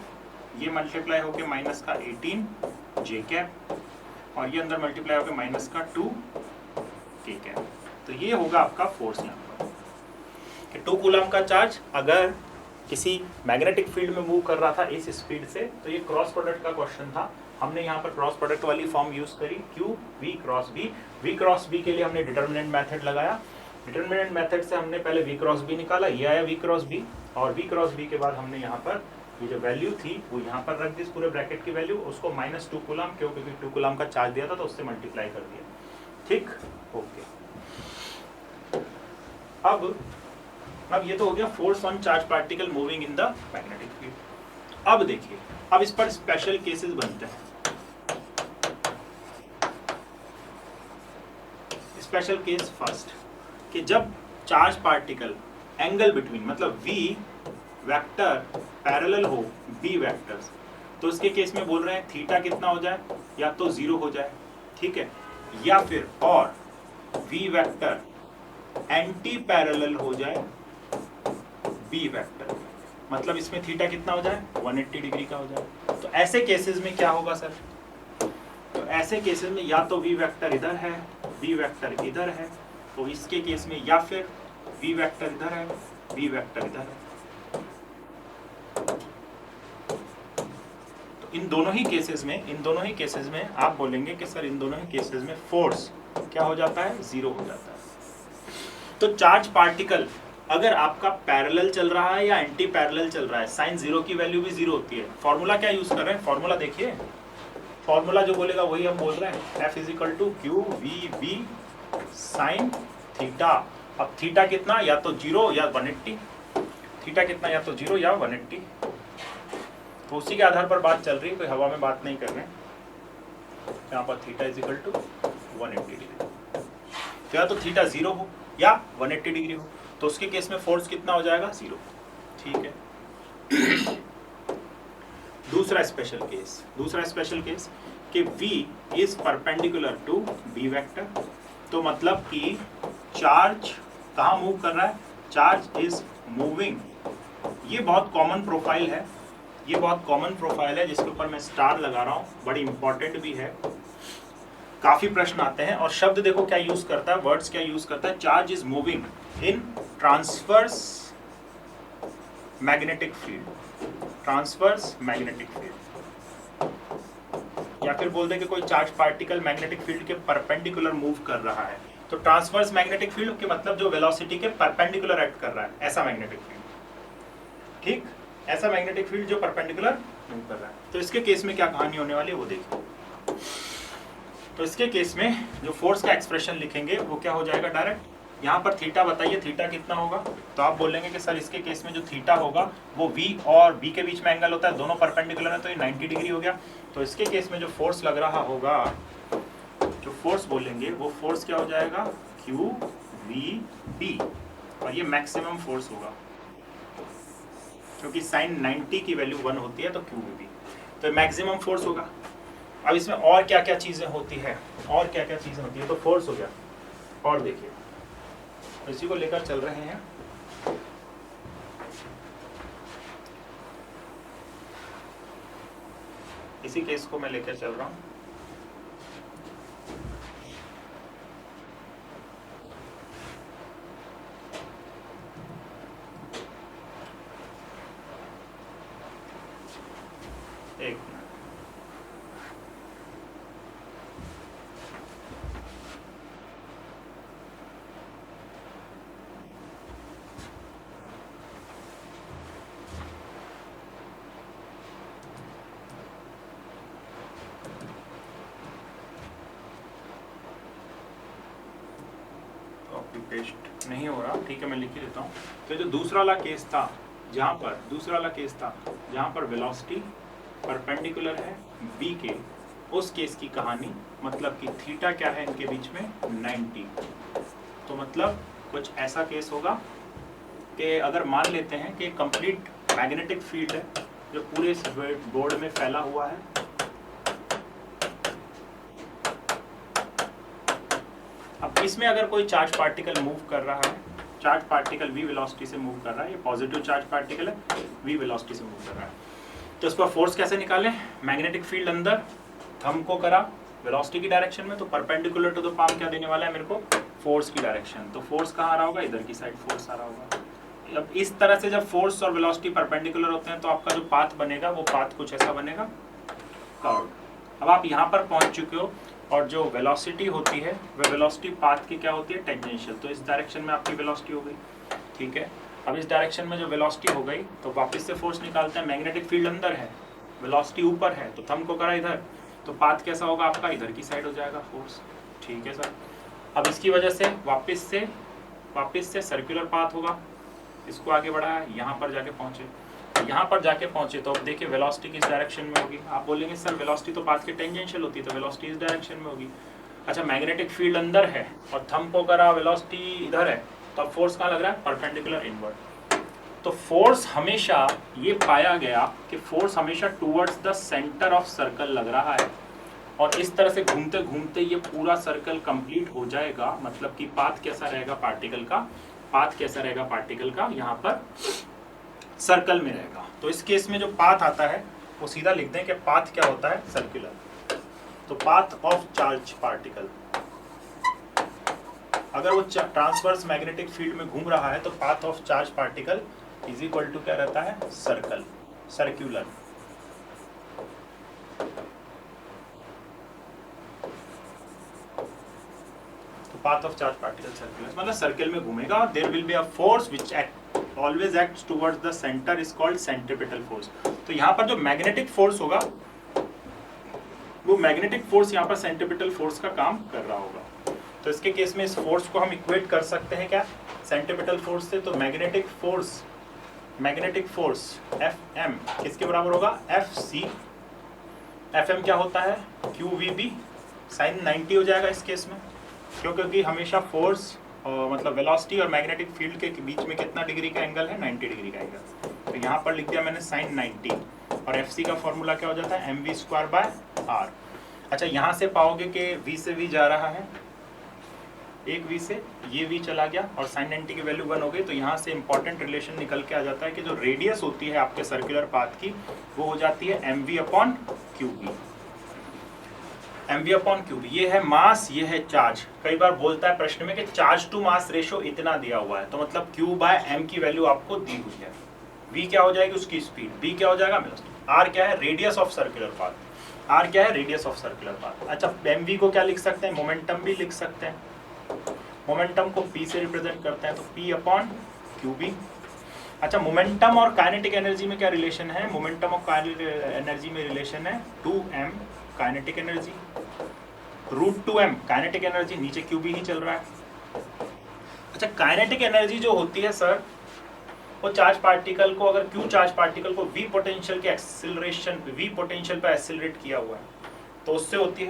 ये मल्टीप्लाई होके माइनस का 18 जे कैप, और ये अंदर मल्टीप्लाई होके माइनस का 2 के कैप। तो ये होगा आपका फोर्स यहाँ पर। 2 कूलम का चार्ज अगर किसी मैग्नेटिक फील्ड में मूव कर रहा था इस स्पीड से, तो ये क्रॉस प्रोडक्ट का क्वेश्चन था। हमने यहाँ पर क्रॉस प्रोडक्ट वाली फॉर्म यूज करी, Q V cross B। V cross B के लिए हमने डिटर्मिनेंट मेथड लगाया। डिटर्मिनेंट मेथड से हमने पहले V क्रॉस B निकाला, ये आया V क्रॉस B, और V क्रॉस B के बाद हमने यहाँ पर ये जो वैल्यू थी वो यहाँ पर रख दी, इस पूरे ब्रैकेट की वैल्यू, उसको -2 कूलम, क्योंकि 2 कूलम का चार्ज दिया था तो उससे मल्टीप्लाई कर दिया। ठीक, ओके। अब अब ये तो हो गया force on charge particle moving in the magnetic field. अब देखिए, अब इस पर स्पेशल केसेस बनते हैं। स्पेशल केस फर्स्ट, कि जब चार्ज पार्टिकल एंगल बिटवीन मतलब v वेक्टर पैरेलल हो b वेक्टर्स, तो इसके केस में बोल रहे हैं थीटा कितना हो जाए, या तो 0 हो जाए, ठीक है, या फिर और v वेक्टर एंटी पैरेलल हो जाए b वेक्टर, मतलब इसमें थीटा कितना हो जाए 180 डिग्री का हो जाए। तो ऐसे केसेस में क्या होगा सर, तो ऐसे केसेस में या तो v वेक्टर इधर है b वेक्टर इधर है, तो इसके केस में या फिर v वेक्टर इधर है b वेक्टर इधर है। तो इन दोनों ही केसेस में आप बोलेंगे कि सर इन दोनों ही केसेस में फोर्स क्या हो जाता है, 0 हो जाता है। तो चार्ज पार्टिकल अगर आपका पैरेलल चल रहा है या एंटी पैरेलल चल रहा है, साइन 0 की वैल्यू भी 0 होती है। फॉर्मूला क्या यूज कर रहे हैं, फॉर्मूला देखिए, फॉर्मूला जो बोलेगा वही हम बोल रहे हैं, F = QVB साइन थीटा। अब थीटा कितना, या तो 0 या 180, थीटा कितना या तो 0 या 180, तो उसी के आधार पर बात चल रही है, कोई हवा में बात नहीं कर रहे हैं। यहाँ पर थीटा = 180 डिग्री, तो या तो थीटा 0 हो या 180 डिग्री हो, तो उसके केस में फोर्स कितना हो जाएगा, 0, ठीक है। दूसरा स्पेशल केस कि V is perpendicular to B vector, तो मतलब कि चार्ज कहाँ मूव कर रहा है, चार्ज इज मूविंग, ये बहुत कॉमन प्रोफाइल है, जिसके ऊपर मैं स्टार लगा रहा हूँ, बड़ी इंपॉर्टेंट भी है, काफी प्रश्न आते हैं। और शब्द देखो क्या यूज करता है, वर्ड्स क्या यूज करता है, charge is moving in transverse magnetic field, या फिर बोल दे कि कोई चार्ज पार्टिकल मैग्नेटिक फील्ड के परपेंडिकुलर मूव कर रहा है। तो ट्रांसवर्स मैग्नेटिक फील्ड के मतलब जो वेलोसिटी के परपेंडिकुलर एक्ट कर रहा है, ऐसा मैग्नेटिक फील्ड, ठीक, ऐसा मैग्नेटिक फील्ड जो परपेंडिकुलर मूव कर रहा है। तो इसके केस में क्या कहानी होने वाली है वो देखिए। तो इसके केस में जो फोर्स का एक्सप्रेशन लिखेंगे वो क्या हो जाएगा, डायरेक्ट यहाँ पर थीटा बताइए, थीटा कितना होगा, तो आप बोलेंगे कि सर इसके केस में जो थीटा होगा वो V और B के बीच में एंगल होता है, दोनों परपेंडिकुलर है, तो ये 90 डिग्री हो गया। तो इसके केस में जो फोर्स लग रहा होगा, जो फोर्स बोलेंगे वो फोर्स क्या हो जाएगा, QVB, और ये मैक्सिमम फोर्स होगा, क्योंकि साइन 90 की वैल्यू 1 होती है, तो QVB, तो मैक्सिमम फोर्स होगा। अब इसमें और क्या क्या चीजें होती है, तो फोर्स हो गया, और देखिए इसी को लेकर चल रहे हैं। इसी केस को मैं लेकर चल रहा हूं। एक पेस्ट नहीं हो रहा, ठीक है, मैं लिख ही देता हूँ। तो जो दूसरा वाला केस था, जहाँ पर वेलोसिटी परपेंडिकुलर है B के, उस केस की कहानी, मतलब कि थीटा क्या है इनके बीच में, 90। तो मतलब कुछ ऐसा केस होगा कि अगर मान लेते हैं कि कंप्लीट मैग्नेटिक फील्ड है जो पूरे बोर्ड में फैला हुआ है, अब इसमें अगर कोई चार्ज पार्टिकल मूव कर रहा है, चार्ज पार्टिकल v वेलोसिटी से मूव कर रहा है, ये पॉजिटिव चार्ज पार्टिकल है, v वेलोसिटी से मूव कर रहा है, तो इस पर फोर्स कैसे निकालें, मैग्नेटिक फील्ड अंदर, थंब को करा वेलोसिटी की डायरेक्शन में, तो परपेंडिकुलर टू द पाम क्या देने वाला है मेरे को, फोर्स की डायरेक्शन। तो फोर्स कहाँ आ रहा होगा, इधर की साइड फोर्स आ रहा होगा। अब इस तरह से जब फोर्स और वेलोसिटी परपेंडिकुलर होते हैं तो आपका जो पाथ बनेगा वो पाथ कुछ ऐसा बनेगा, कर्व। अब आप यहाँ पर पहुँच चुके हो, और जो वेलोसिटी होती है वह वेलोसिटी पाथ की क्या होती है, टेंजेंशियल। तो इस डायरेक्शन में आपकी वेलोसिटी हो गई, ठीक है। अब इस डायरेक्शन में जो वेलोसिटी हो गई तो वापस से फोर्स निकालते हैं, मैग्नेटिक फील्ड अंदर है, वेलोसिटी ऊपर है, तो थंब को करा इधर, तो पाथ कैसा होगा आपका, इधर की साइड हो जाएगा फोर्स, ठीक है सर। अब इसकी वजह से वापस से सर्कुलर पाथ होगा, इसको आगे बढ़ाया, यहाँ पर जाके पहुंचे, यहाँ पर जाके पहुंचे तो अब देखिए वेलोसिटी किस डायरेक्शन में होगी। आप बोलेंगे सर वेलोसिटी तो पाथ के टेंजेंशियल होती है, तो वेलोसिटी इस डायरेक्शन में होगी। अच्छा, मैग्नेटिक फील्ड अंदर है और थंब को करा वेलोसिटी इधर है, तो अब फोर्स कहाँ लग रहा है? Perpendicular inward. तो फोर्स हमेशा, ये पाया गया कि फोर्स हमेशा towards the centre of circle लग रहा है, और इस तरह से घूमते घूमते ये पूरा सर्कल कंप्लीट हो जाएगा। मतलब कि पाथ कैसा रहेगा पार्टिकल का? पाथ कैसा रहेगा पार्टिकल का? यहाँ पर सर्कल में रहेगा। तो इस केस में जो पाथ आता है वो सीधा लिख दें कि पाथ क्या होता है? सर्कुलर। तो पाथ ऑफ चार्ज पार्टिकल, अगर वो ट्रांसवर्स मैग्नेटिक फील्ड में घूम रहा है तो path of charge particle is equal to क्या रहता है? Circle, circular. तो path of charge particle circular मतलब सर्कल में घूमेगा, और there will be a force which always acts towards the centre is called centripetal force. तो यहाँ पर जो मैग्नेटिक फोर्स होगा वो मैग्नेटिक फोर्स यहाँ पर सेंट्रिपिटल फोर्स का काम कर रहा होगा। तो इसके केस में इस फोर्स को हम इक्वेट कर सकते हैं क्या? सेंट्रिपिटल फोर्स से। तो मैग्नेटिक फोर्स Fm किसके बराबर होगा? Fc। Fm क्या होता है? QVB sin 90 हो जाएगा इस केस में, क्योंकि हमेशा फोर्स मतलब वेलोसिटी और मैग्नेटिक फील्ड के बीच में कितना डिग्री का एंगल है? 90 डिग्री का एंगल। तो यहाँ पर लिख दिया मैंने sin 90, और Fc का फॉर्मूला क्या हो जाता है? mv²/r। अच्छा, यहाँ से पाओगे कि v से v जा रहा है, एक v से ये v चला गया और sin 90 की वैल्यू 1 हो गई। तो यहाँ से इंपॉर्टेंट रिलेशन निकल के आ जाता है कि जो रेडियस होती है आपके सर्कुलर पाथ की वो हो जाती है mv/qb। mv/qb ये है मास, ये है चार्ज। कई बार बोलता है प्रश्न में कि चार्ज टू मास रेशो इतना दिया हुआ है, तो मतलब q/m की वैल्यू आपको दी हुई है। v क्या हो जाएगी? उसकी स्पीड। b क्या हो जाएगा? r क्या है? Radius of circular path. r क्या है? Radius of circular path. अच्छा, mv को क्या लिख सकते हैं? मोमेंटम भी लिख सकते हैं। मोमेंटम को p से रिप्रेजेंट करते हैं, तो p/qb। अच्छा, मोमेंटम और काइनेटिक एनर्जी में क्या रिलेशन है? मोमेंटम और काइनेटिक एनर्जी में रिलेशन है 2m kinetic energy √2m kinetic energy, नीचे qb ही चल रहा है। अच्छा, काइनेटिक एनर्जी जो होती है सर, वो चार्ज पार्टिकल को, अगर q चार्ज पार्टिकल को v पोटेंशियल के एक्सीलरेशन, v पोटेंशियल पे एक्सीलरेट किया हुआ है, तो उससे होती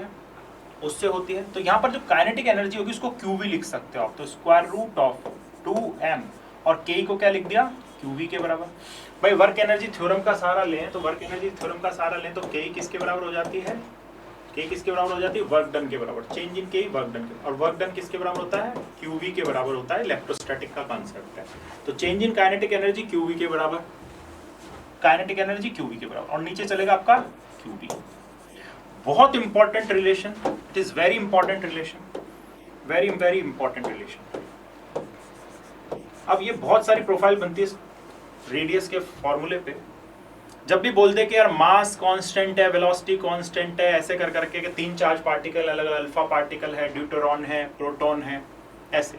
है। तो यहाँ पर जो काइनेटिक एनर्जी होगी उसको qv लिख सकते हो आप। तो √2m, और k को क्या लिख दिया? qv के बराबर। भाई वर्क एनर्जी थ्योरम का सहारा लें, तो वर्क एनर्जी थ्योरम का सहारा लें तो k किसके बराबर हो जाती है? k किसके बराबर हो जाती है? वर्क डन के बराबर। Change in k work done के, और वर्क डन किसके बराबर होता है? qv के बराबर होता है। इलेक्ट्रोस्टैटिक का कॉन्सेप्ट है। तो change in kinetic energy qv के बराबर, काइनेटिक एनर्जी qv के बराबर, और नीचे चलेगा आपका qb। बहुत important relation, it is very important relation, very very important relation. अब ये बहुत सारी प्रोफाइल बनती है रेडियस के फॉर्मूले पे। जब भी बोल दे कि यार मास कांस्टेंट है, वेलोसिटी कांस्टेंट है, ऐसे कर करके कि 3 चार्ज पार्टिकल अलग अलग, अल्फा पार्टिकल है, ड्यूटेरॉन है, प्रोटॉन है, ऐसे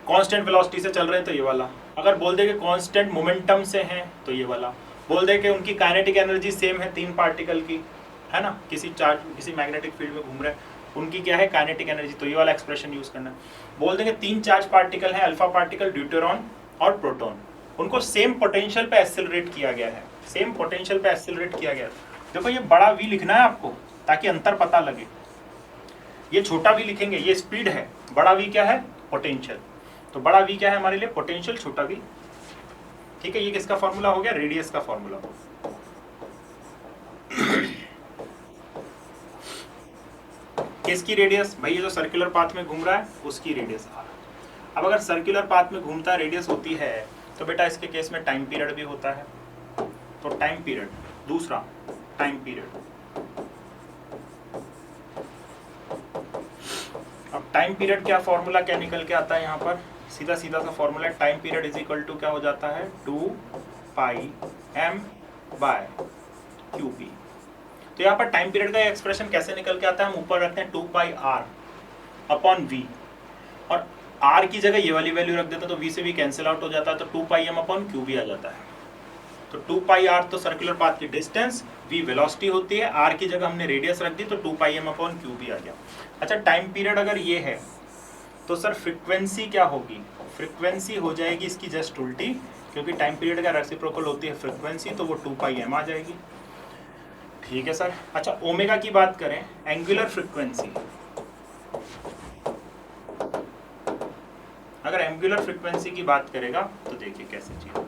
कांस्टेंट वेलोसिटी से चल रहे हैं तो ये वाला। अगर बोल दे कि कांस्टेंट मोमेंटम से हैं तो ये वाला। बोल दे कि उनकी काइनेटिक एनर्जी सेम है 3 पार्टिकल की, है ना, किसी मैग्नेटिक फील्ड में घूम रहे हैं, उनकी क्या है? काइनेटिक एनर्जी, तो ये वाला एक्सप्रेशन यूज करना है। बोल देंगे 3 चार्ज पार्टिकल हैं, अल्फा पार्टिकल, ड्यूटेरॉन और प्रोटॉन, उनको सेम पोटेंशियल पे एक्सेलरेट किया गया है, सेम पोटेंशियल पे एक्सेलरेट किया गया है। देखो ये बड़ा v लिखना है आपको ताकि अंतर पता लगे, ये छोटा v लिखेंगे, ये स्पीड है, बड़ा v क्या है? पोटेंशियल। तो बड़ा v क्या है हमारे लिए? पोटेंशियल, छोटा v। ठीक है, ये किसका फॉर्मूला हो गया? रेडियस का फॉर्मूला। किसकी रेडियस? भाई ये जो सर्कुलर पाथ में घूम रहा है उसकी रेडियस r। अब अगर सर्कुलर पाथ में घूमता रेडियस होती है तो बेटा इसके केस में टाइम पीरियड भी होता है। तो टाइम पीरियड, दूसरा टाइम पीरियड। अब टाइम पीरियड क्या फॉर्मूला क्या निकल के आता है यहाँ पर? सीधा सीधा सा फॉर्मूला है, time period is equal to क्या हो जाता है? 2πm/qb। तो यहाँ पर टाइम पीरियड का एक्सप्रेशन कैसे निकल के आता है? हम ऊपर रखते हैं 2πr/v, और r की जगह ये वाली वैल्यू रख देते हैं तो v से भी कैंसिल आउट हो जाता है, तो 2πm/qb आ जाता है। तो 2πr तो सर्कुलर पाथ की डिस्टेंस, v वेलोसिटी होती है, r की जगह हमने रेडियस रख दी तो 2πm/qb आ गया। अच्छा, टाइम पीरियड अगर ये है तो सर फ्रीक्वेंसी क्या होगी? फ्रीक्वेंसी हो जाएगी इसकी जस्ट उल्टी, क्योंकि टाइम पीरियड का रेसिप्रोकल होती है फ्रीक्वेंसी, तो वो 2πm आ जाएगी। ठीक है सर। अच्छा, ओमेगा की बात करें, एंगुलर फ्रीक्वेंसी, अगर एंगुलर फ्रीक्वेंसी की बात करेगा तो देखिए कैसे चीज है।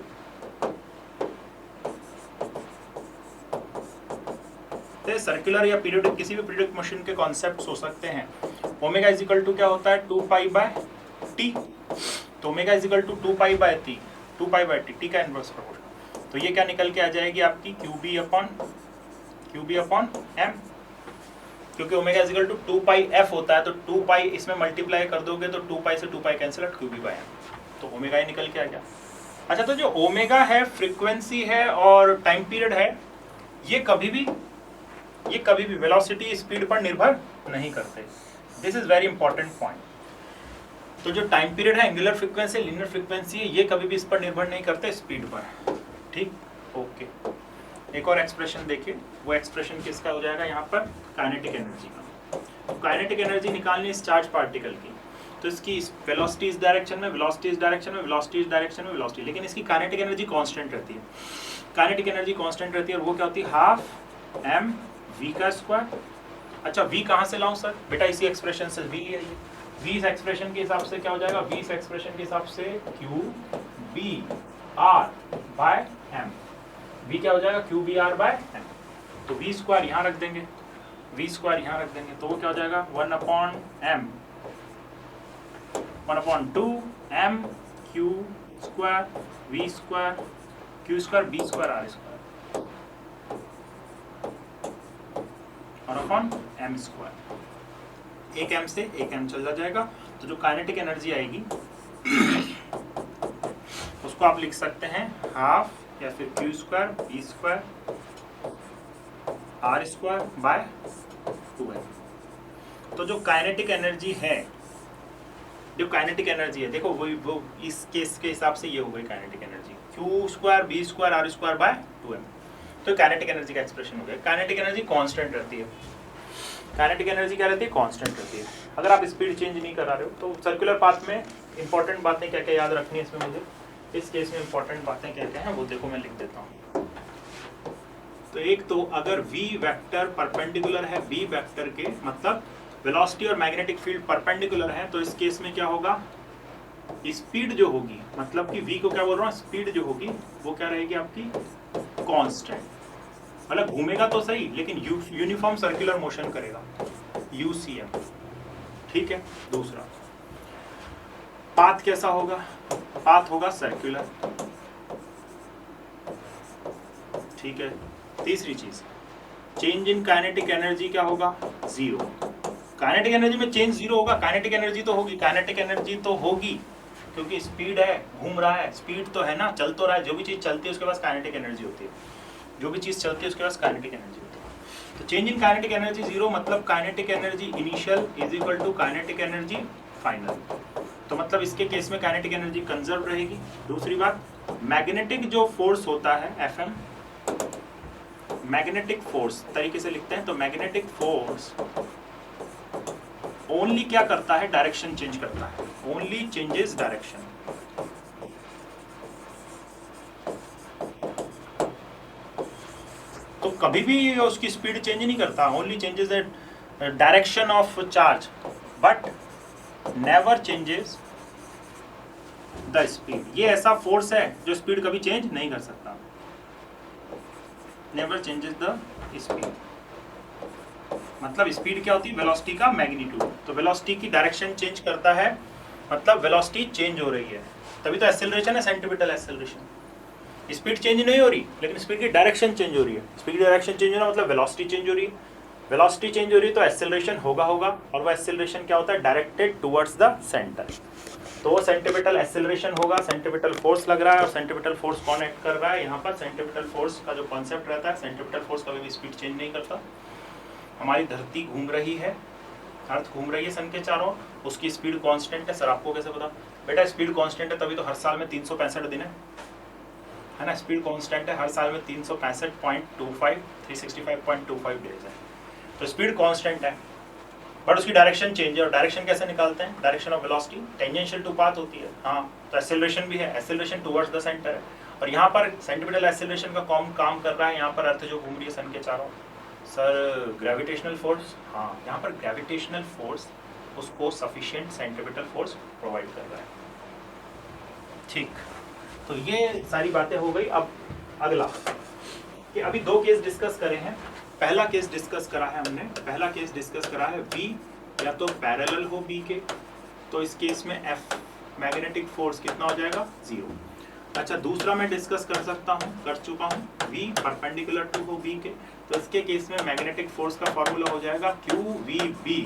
सर्कुलर या पीरियडिक, किसी भी पीरियडिक मशीन के कॉन्सेप्ट्स हो सकते हैं। ओमेगा इज इक्वल टू क्या होता है, 2π/t। तो omega is equal to 2π/t, 2π/t, T का इनवर्स प्रोपोर्शन। तो ये क्या निकल के आ जाएगी आपकी QB/m, क्योंकि omega is equal to 2πf होता है, तो 2π इसमें मल्टीप्लाई कर दोगे तो 2π से 2π कैंसिल आउट, QB/m, तो ओमेगा ही निकल के आ गया। अच्छा, तो जो ओमेगा है, फ्रीक्वेंसी है और टाइम पीरियड है, ये कभी भी वेलोसिटी स्पीड पर निर्भर नहीं करते। This is very important point. तो जो टाइम पीरियड है, एंगुलर फ्रीक्वेंसी, लीनियर फ्रीक्वेंसी है, ये कभी भी इस पर निर्भर नहीं करते स्पीड पर। ठीक, ओके। एक और एक्सप्रेशन देखिए, वो एक्सप्रेशन किसका हो जाएगा यहाँ पर, काइनेटिक एनर्जी का। तो काइनेटिक एनर्जी निकालनी इस चार्ज पार्टिकल की, तो इसकी वेलोसिटी इस डायरेक्शन में, वेलोसिटी इस डायरेक्शन में, वेलोसिटी इस डायरेक्शन में, वेलोसिटी, लेकिन इसकी काइनेटिक एनर्जी कांस्टेंट रहती है। काइनेटिक एनर्जी कांस्टेंट रहती है, और वो क्या होती है, हाफ m v का स्क्वायर। अच्छा, v कहाँ से लाऊं सर, बेटा इसी एक्सप्रेशन से v लिया। v इस एक्सप्रेशन के हिसाब से क्या हो जाएगा, v इस एक्सप्रेशन के हिसाब से QBr/m, v क्या हो जाएगा, QBr/m। तो v स्क्वायर यहाँ रख देंगे, v स्क्वायर यहाँ रख देंगे, तो वो क्या हो जाएगा, 1/m, 1/2m q square v square q square b square r square m square. एक m से एक m चला जाएगा, तो जो काइनेटिक एनर्जी आएगी उसको आप लिख सकते हैं हाफ या फिर q square b square r square by 2m। तो जो काइनेटिक एनर्जी है, देखो वो इस केस के हिसाब से ये हो गई kinetic energy, q square b square r square by 2m। तो काइनेटिक एनर्जी का एक्सप्रेशन हो गया। काइनेटिक एनर्जी कांस्टेंट रहती है। काइनेटिक एनर्जी क्या रहती है, कांस्टेंट रहती है। अगर आप स्पीड चेंज नहीं करा रहे हो, तो सर्कुलर पाथ में इंपॉर्टेंट बातें क्या क्या याद रखनी है इसमें मुझे, इस केस में इंपॉर्टेंट बातें क्या क्या हैं वो देखो, मैं लिख देता हूँ। तो एक तो अगर v वेक्टर परपेंडिकुलर है b वेक्टर के, मतलब वेलोसिटी और मैग्नेटिक फील्ड परपेंडिकुलर है, तो इस केस में क्या होगा, स्पीड जो होगी, मतलब कि v को क्या बोल रहा हूँ, स्पीड जो होगी वो क्या रहेगी आपकी, कांस्टेंट। मतलब घूमेगा तो सही, लेकिन यूनिफॉर्म सर्कुलर मोशन करेगा, UCM। ठीक है। दूसरा, पाथ कैसा होगा, पाथ होगा सर्कुलर। ठीक है। तीसरी चीज, चेंज इन काइनेटिक एनर्जी क्या होगा, 0। काइनेटिक एनर्जी में चेंज 0 होगा, काइनेटिक एनर्जी तो होगी, काइनेटिक एनर्जी तो होगी क्योंकि स्पीड है, घूम रहा है, स्पीड तो है ना, चल तो रहा है। जो भी चीज चलती है उसके पास काइनेटिक एनर्जी होती है, जो भी चीज चलती है उसके पास काइनेटिक एनर्जी होती है। तो चेंज इन काइनेटिक एनर्जी 0, मतलब kinetic energy initial is equal to kinetic energy final. तो मतलब इसके केस में काइनेटिक एनर्जी कंजर्व रहेगी। दूसरी बात, मैग्नेटिक जो फोर्स होता है FM, मैग्नेटिक फोर्स तरीके से लिखते हैं, तो मैग्नेटिक फोर्स ओनली क्या करता है, डायरेक्शन चेंज करता है, ओनली चेंजेस डायरेक्शन। तो कभी भी उसकी स्पीड चेंज नहीं करता, only changes the direction of charge, but never changes the speed. ये ऐसा फोर्स है जो स्पीड कभी चेंज नहीं कर सकता, नेवर चेंजेस द स्पीड। मतलब स्पीड क्या होती है, वेलोसिटी का मैग्नीट्यूड। तो वेलोसिटी की डायरेक्शन चेंज करता है, मतलब वेलोसिटी चेंज हो रही है, तभी तो एक्सेलरेशन है, सेंट्रीपिटल एक्सेलरेशन। स्पीड चेंज नहीं हो रही, लेकिन स्पीड की डायरेक्शन चेंज हो रही है। स्पीड की डायरेक्शन चेंज हो रहा है मतलब वेलोसिटी चेंज हो रही है, वेलोसिटी चेंज हो रही है तो एक्सेलरेशन होगा, और वो एक्सेलरेशन क्या होता है, डायरेक्टेड टुवर्ड्स द सेंटर। तो वो सेंट्रीपिटल एक्सेलरेशन होगा, सेंट्रीपिटल फोर्स लग रहा है, और सेंट्रीपिटल फोर्स कौन एक्ट कर रहा है यहाँ पर, सेंट्रीपिटल फोर्स का जो कॉन्सेप्ट रहता है, सेंट्रीपिटल फोर्स कभी भी स्पीड चेंज नहीं करता। हमारी धरती घूम रही है, अर्थ घूम रही है सन के चारों, उसकी स्पीड कांस्टेंट है। सर आपको कैसे पता, बेटा स्पीड कांस्टेंट है तभी तो हर साल में 365 दिन है ना, स्पीड कांस्टेंट है, हर साल में 365.25 365.25 डेज है, तो स्पीड कांस्टेंट है। बट उसकी डायरेक्शन चेंज है। और डायरेक्शन कैसे निकालते हैं? Direction of velocity tangential to path होती है। हाँ, तो एक्सेलरेशन भी है, एक्सेलरेशन टुवर्ड्स द सेंटर है। और यहाँ पर सेंटीमीटर एक्सेलरेशन का काम कर रहा है। यहाँ पर अर्थ जो घूम रही है सन के चारों। सर ग्रेविटेशनल फोर्स, हाँ यहाँ पर ग्रेविटेशनल फोर्स उसको सफिशिएंट सेंट्रीपिटल फोर्स प्रोवाइड कर रहा है। ठीक, तो ये सारी बातें हो गई। अब अगला कि अभी दो केस डिस्कस करे हैं। पहला केस डिस्कस करा है हमने, पहला केस डिस्कस करा है B या तो पैरेलल हो B के, तो इस केस में F मैग्नेटिक फोर्स कितना हो जाएगा? 0। अच्छा, दूसरा मैं डिस्कस कर सकता हूँ, कर चुका हूँ, V परपेंडिकुलर टू हो B के, तो इसके केस में मैग्नेटिक फोर्स का फॉर्मूला हो जाएगा QVB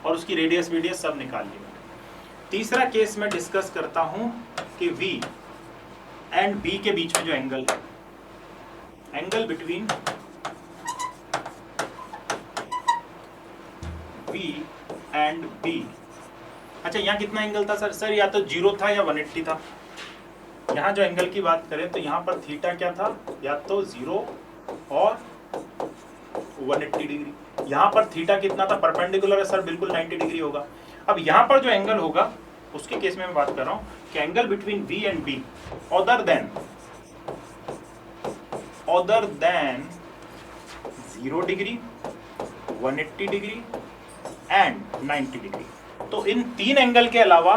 और उसकी रेडियस वीडियस सब निकाल लिया। तीसरा केस मैं डिस्कस करता हूँ कि V एंड B के बीच में जो एंगल है, angle between V and B। अच्छा, यहाँ कितना एंगल था सर? सर या तो 0 था या 180 था। यहाँ जो एंगल की बात करें तो यहाँ पर थीटा क्या था? या तो 0 और 180 डिग्री। यहाँ पर थीटा कितना था? परपेंडिकुलर है सर, बिल्कुल 90 डिग्री होगा। अब यहाँ पर जो एंगल होगा उसके केस में मैं बात कर रहा हूँ कि angle between V and B other than 0 degree, 180 degree and 90 degree. तो इन तीन एंगल के अलावा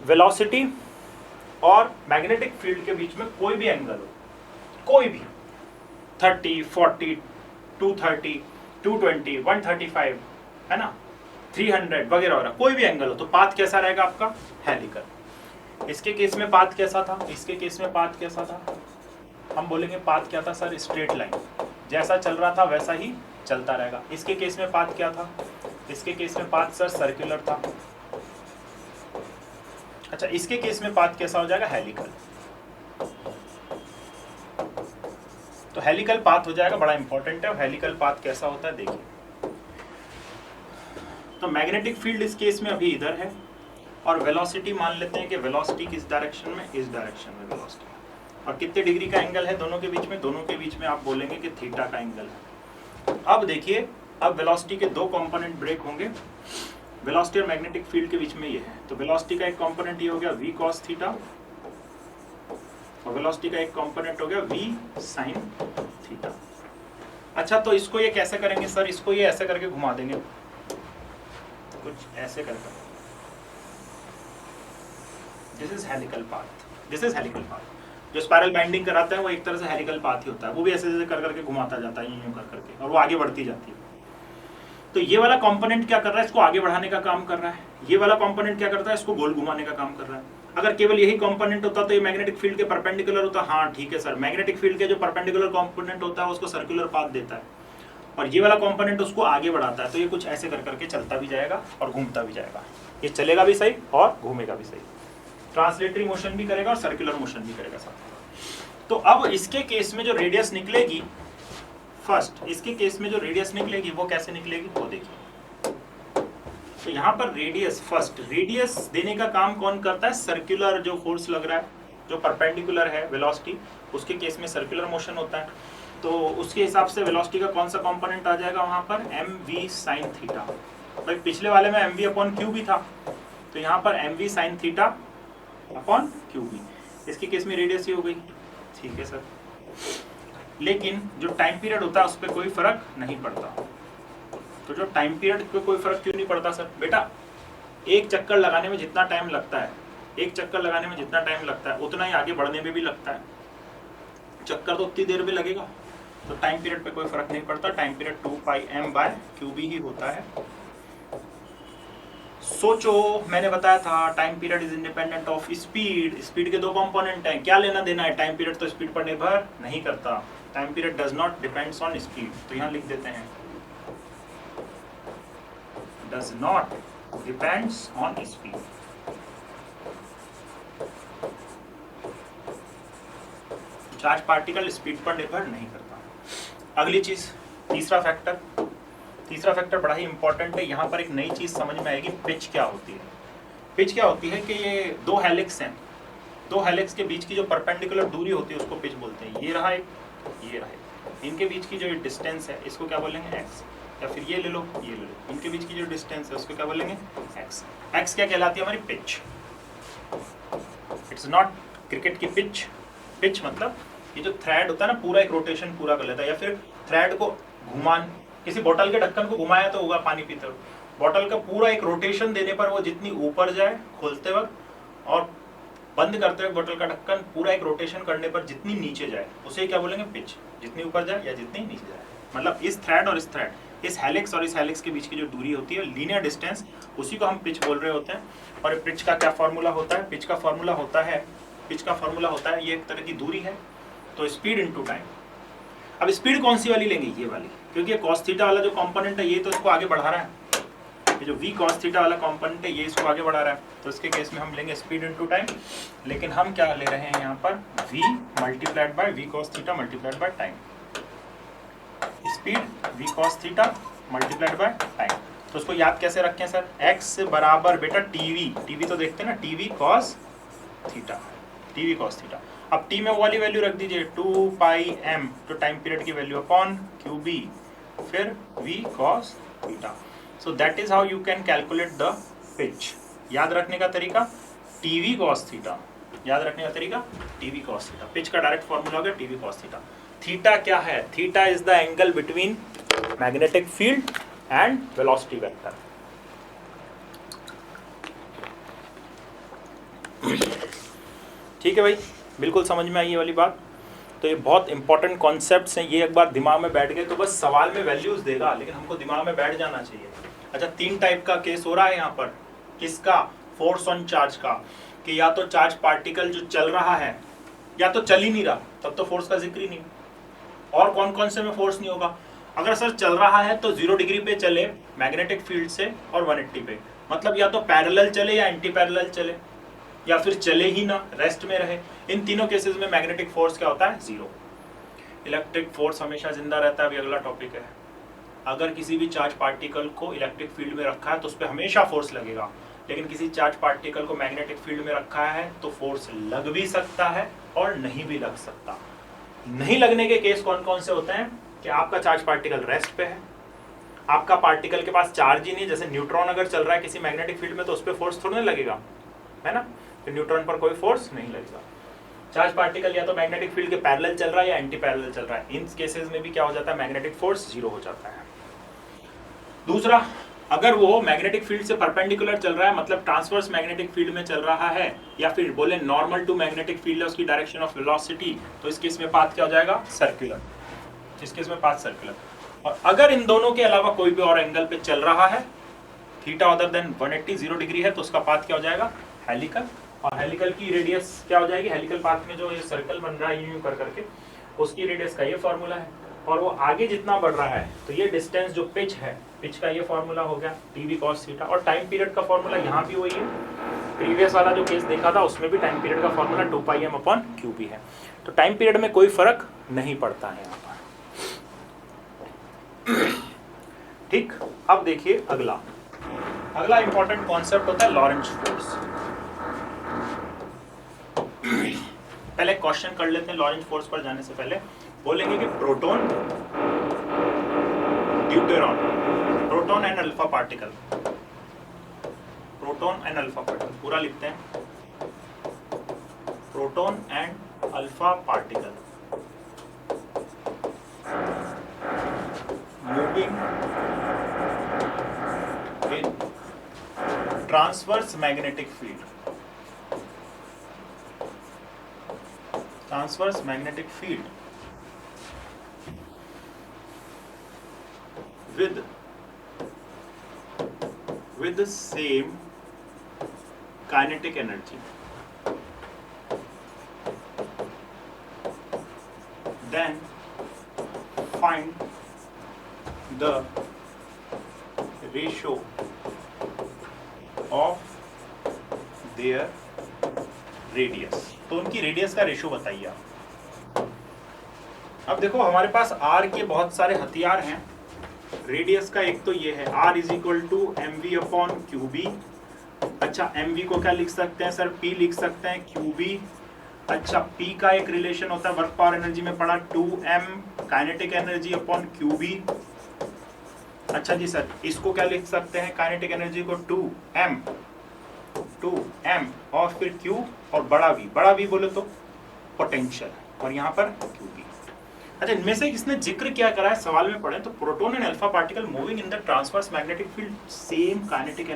वेलोसिटी और मैग्नेटिक फील्ड के बीच में कोई भी एंगल हो, कोई भी 30, 40, 230, 220, 135, है ना, 300 वगैरह वगैरह, कोई भी एंगल हो, तो पाथ कैसा रहेगा आपका? हेलिकल। इसके केस में पाथ कैसा था? इसके केस में पाथ कैसा था? हम बोलेंगे पाथ क्या था सर? स्ट्रेट लाइन, जैसा चल रहा था वैसा ही चलता रहेगा। इसके केस में पाथ क्या था? इसके केस में पाथ सर सर्कुलर था। अच्छा, इसके केस में पाथ कैसा हो जाएगा? हेलिकल। तो हेलिकल पाथ हो जाएगा, बड़ा इंपॉर्टेंट है। हेलिकल पाथ कैसा होता है देखिए। तो मैग्नेटिक फील्ड इस केस में अभी इधर है और वेलोसिटी मान लेते हैं कि वेलोसिटी किस डायरेक्शन में? इस डायरेक्शन में वेलोसिटी। और कितने डिग्री का एंगल है दोनों के बीच में? दोनों के बीच में आप बोलेंगे कि थीटा का एंगल है। अब देखिए, अब वेलोसिटी के दो कंपोनेंट ब्रेक होंगे। वेलोसिटी और मैग्नेटिक फील्ड के बीच में ये है, तो वेलोसिटी का एक कंपोनेंट ये हो गया v cos थीटा और वेलोसिटी का एक कंपोनेंट हो गया v sin थीटा। अच्छा, तो इसको ये कैसे करेंगे सर? इसको ये ऐसे करके घुमा देंगे, कुछ ऐसे करके। This is helical path, this is helical path. जो स्पाइरल बाइंडिंग कराता है वो एक तरह से हेलिकल पाथ ही होता है। वो भी ऐसे ऐसे कर करके घुमाता जाता है, यूं कर करके, और वो आगे बढ़ती जाती है। तो ये वाला कंपोनेंट क्या कर रहा है? इसको आगे बढ़ाने का काम कर रहा है। ये वाला कंपोनेंट क्या करता है? इसको गोल घुमाने का काम कर रहा है। अगर केवल यही कंपोनेंट होता तो ये मैग्नेटिक फील्ड के परपेंडिकुलर होता। हाँ ठीक है सर, मैग्नेटिक फील्ड के जो परपेंडिकुलर कंपोनेंट होता है उसको सर्कुलर पाथ देता है और ये वाला कंपोनेंट उसको आगे बढ़ाता है। तो ये कुछ ऐसे कर करके चलता भी जाएगा और घूमता भी जाएगा। ये चलेगा भी सही और घूमेगा भी सही, ट्रांसलेटरी मोशन भी करेगा और सर्कुलर मोशन भी करेगा साथ। तो अब इसके केस में जो रेडियस निकलेगी, फर्स्ट इसके केस में जो रेडियस निकलेगी वो कैसे निकलेगी वो देखिए। तो यहाँ पर रेडियस, फर्स्ट रेडियस देने का काम कौन करता है? सर्कुलर जो फोर्स लग रहा है, जो परपेंडिकुलर है वेलोसिटी, उसके केस में सर्कुलर मोशन होता है। तो उसके हिसाब से वेलोसिटी का कौन सा कंपोनेंट आ जाएगा वहाँ पर? mv sin theta. भाई पिछले वाले में mv अपॉन क्यू भी था, तो यहाँ पर mv sin theta upon Q भी। इसके केस में रेडियस ही हो गई, ठीक है सर। लेकिन जो टाइम पीरियड होता है उस पर कोई फर्क नहीं पड़ता। तो जो टाइम पीरियड पे कोई फर्क क्यों नहीं पड़ता सर? बेटा एक चक्कर लगाने में जितना टाइम लगता है, एक चक्कर लगाने में जितना टाइम लगता है उतना ही आगे बढ़ने में भी लगता है। चक्कर तो उतनी देर में लगेगा, तो टाइम पीरियड पे कोई फर्क नहीं पड़ता। टाइम पीरियड 2πm/qb ही होता है। सोचो, मैंने बताया था time period is independent of speed. Speed के दो कंपोनेंट हैं, क्या लेना देना है? टाइम पीरियड तो स्पीड पर निर्भर नहीं करता। Time period does not depends on speed. तो यहाँ लिख देते हैं does not depends on speed. Charge particle speed पर निर्भर नहीं करता। अगली चीज, तीसरा फैक्टर बड़ा ही इंपॉर्टेंट है। यहाँ पर एक नई चीज समझ में आएगी, पिच क्या होती है। पिच क्या होती है कि ये दो हेलिक्स हैं, दो हेलिक्स के बीच की जो परपेंडिकुलर दूरी होती है उसको पिच बोलते हैं। ये रहा एक, ये रहा एक, इनके बीच की जो डिस्टेंस है इसको क्या बोलेंगे? एक्स। या फिर ये ले लो, ये ले लो, इनके बीच की जो डिस्टेंस है उसको क्या बोलेंगे, एक्स। एक्स क्या कहलाती है हमारी, पिच। इट्स नॉट क्रिकेट की पिच। पिच मतलब ये जो थ्रेड होता है ना, पूरा एक रोटेशन पूरा कर लेता है, या फिर थ्रेड को घुमान, किसी बोतल के ढक्कन को घुमाया तो होगा पानी पीते हुए, बोतल का पूरा एक रोटेशन देने पर वो जितनी ऊपर जाए खोलते वक्त और बंद करते हुए बोतल का ढक्कन पूरा एक रोटेशन करने पर जितनी नीचे जाए उसे क्या बोलेंगे, पिच। जितनी ऊपर जाए या जितनी नीचे जाए, मतलब इस थ्रेड और इस थ्रेड, इस हेलिक्स और इस हेलिक्स के बीच की जो दूरी होती है, लीनियर डिस्टेंस, उसी को हम पिच बोल रहे होते हैं। और पिच का क्या फॉर्मूला होता है, पिच का फॉर्मूला होता है, पिच का फॉर्मूला होता है, ये एक तरह की दूरी है, तो स्पीड इनटू टाइम। अब स्पीड कौन सी वाली लेंगे, ये वाली, क्योंकि ये cos थीटा वाला जो कंपोनेंट है ये तो इसको आगे बढ़ा रहा है, ये जो v cos थीटा वाला कंपोनेंट है ये इसको आगे बढ़ा रहा है, तो इसके केस में हम लेंगे स्पीड इनटू टाइम। लेकिन हम क्या ले रहे हैं यहाँ पर, v multiplied by v cos theta multiplied by time. Speed v cos theta multiplied by time. तो उसको याद कैसे रखें सर, x बराबर बेटा tv, tv तो देखते हैं ना, tv cos theta, tv cos theta. अब t में वो वाली वैल्यू रख दीजिए 2 पाई m, तो टाइम पीरियड की वैल्यू अपॉन qb, फिर v cos theta. So that is how you can calculate the pitch. याद रखने का तरीका tv cos थीटा, याद रखने का तरीका tv cos थीटा। पिच का डायरेक्ट फॉर्मूला हो गया tv cos थीटा। थीटा क्या है, theta is the angle between magnetic field and velocity vector. ठीक है भाई, बिल्कुल समझ में आई ये वाली बात। तो ये बहुत इंपॉर्टेंट कॉन्सेप्ट्स हैं, ये एक बार दिमाग में बैठ गए तो बस सवाल में वैल्यूज देगा, लेकिन हमको दिमाग में बैठ जाना चाहिए। अच्छा, 3 टाइप का केस हो रहा है यहाँ पर, किसका, फोर्स ऑन चार्ज का, कि या तो चार्ज पार्टिकल जो चल रहा है या तो चल ही नहीं रहा, तब तो फोर्स का जिक्र ही नहीं। और कौन कौन से में फोर्स नहीं होगा, अगर सर चल रहा है तो 0 डिग्री पे चले मैग्नेटिक फील्ड से और 180 पे, मतलब या तो पैरेलल चले या एंटी पैरेलल चले, या फिर चले ही ना, रेस्ट में रहे। इन तीनों केसेस में मैग्नेटिक फोर्स क्या होता है, 0। इलेक्ट्रिक फोर्स हमेशा जिंदा रहता है, अभी अगला टॉपिक है। अगर किसी भी चार्ज पार्टिकल को इलेक्ट्रिक फील्ड में रखा है तो उस पर हमेशा फोर्स लगेगा, लेकिन किसी चार्ज पार्टिकल को मैग्नेटिक फील्ड में रखा है तो फोर्स लग भी सकता है और नहीं भी लग सकता। नहीं लगने के केस कौन कौन से होते हैं, कि आपका चार्ज पार्टिकल रेस्ट पे है, आपका पार्टिकल के पास चार्ज ही नहीं, जैसे न्यूट्रॉन अगर चल रहा है किसी मैग्नेटिक फील्ड में तो उस पर फोर्स थोड़ा लगेगा, है ना, तो न्यूट्रॉन पर कोई फोर्स नहीं लगेगा। चार्ज पार्टिकल या तो मैग्नेटिक फील्ड के पैरेलल चल रहा है या एंटी पैरेलल चल रहा है, इन केसेस में भी क्या हो जाता है, मैग्नेटिक फोर्स 0 हो जाता है। दूसरा, अगर वो मैग्नेटिक फील्ड से परपेंडिकुलर चल रहा है, मतलब ट्रांसवर्स मैग्नेटिक फील्ड में चल रहा है, या फिर बोले नॉर्मल टू मैग्नेटिक फील्ड है उसकी डायरेक्शन ऑफ वेलोसिटी, तो इस केस में पाथ क्या हो जाएगा, सर्कुलर। इस केस में पाथ सर्कुलर। और अगर इन दोनों के अलावा कोई भी और एंगल पे चल रहा है, थीटा अदर देन 180 0 डिग्री है, तो उसका पाथ क्या हो जाएगा, हेलिकल। और हेलिकल की रेडियस क्या हो जाएगी, हेलिकल पाथ में जो ये सर्कल बन रहा है यूं कर करके, उसकी रेडियस का ये फॉर्मूला है। और वो आगे जितना बढ़ रहा है तो ये डिस्टेंस जो पिच है, पिच का ये फॉर्मूला हो गया tv cos थीटा। और टाइम पीरियड का फॉर्मूला यहाँ भी वही है, प्रीवियस वाला जो केस देखा था उसमें भी टाइम पीरियड का फॉर्मूला 2 पाई m अपॉन qb है। तो टाइम पीरियड में कोई फर्क नहीं पड़ता है यहाँ पर। ठीक, अब देखिए अगला इंपॉर्टेंट कॉन्सेप्ट होता है लॉरेंट्ज फोर्स। पहले क्वेश्चन कर लेते हैं, लॉरेंट्ज फोर्स पर जाने से पहले बोलेंगे कि proton, deuteron, proton and alpha particle, proton and alpha particle, पूरा लिखते हैं, proton and alpha particle moving in transverse magnetic field, transverse magnetic field with the same kinetic energy, then find the ratio of their radius। तो उनकी radius का ratio बताइए आप। अब देखो हमारे पास r के बहुत सारे हथियार हैं, रेडियस का एक तो ये है r is equal to mv upon qb। अच्छा, mv को क्या लिख सकते हैं सर, p लिख सकते हैं qb। अच्छा, p का एक रिलेशन होता है वर्क पावर एनर्जी में पढ़ा 2m kinetic energy upon qb। अच्छा जी सर, इसको क्या लिख सकते हैं काइनेटिक एनर्जी को 2m और फिर q और बड़ा v बोले तो पोटेंशियल, और यहाँ पर qb। अच्छा, इनमें से किसने जिक्र क्या करा है सवाल में पढ़े तो proton and alpha particle moving in the transverse magnetic field same kinetic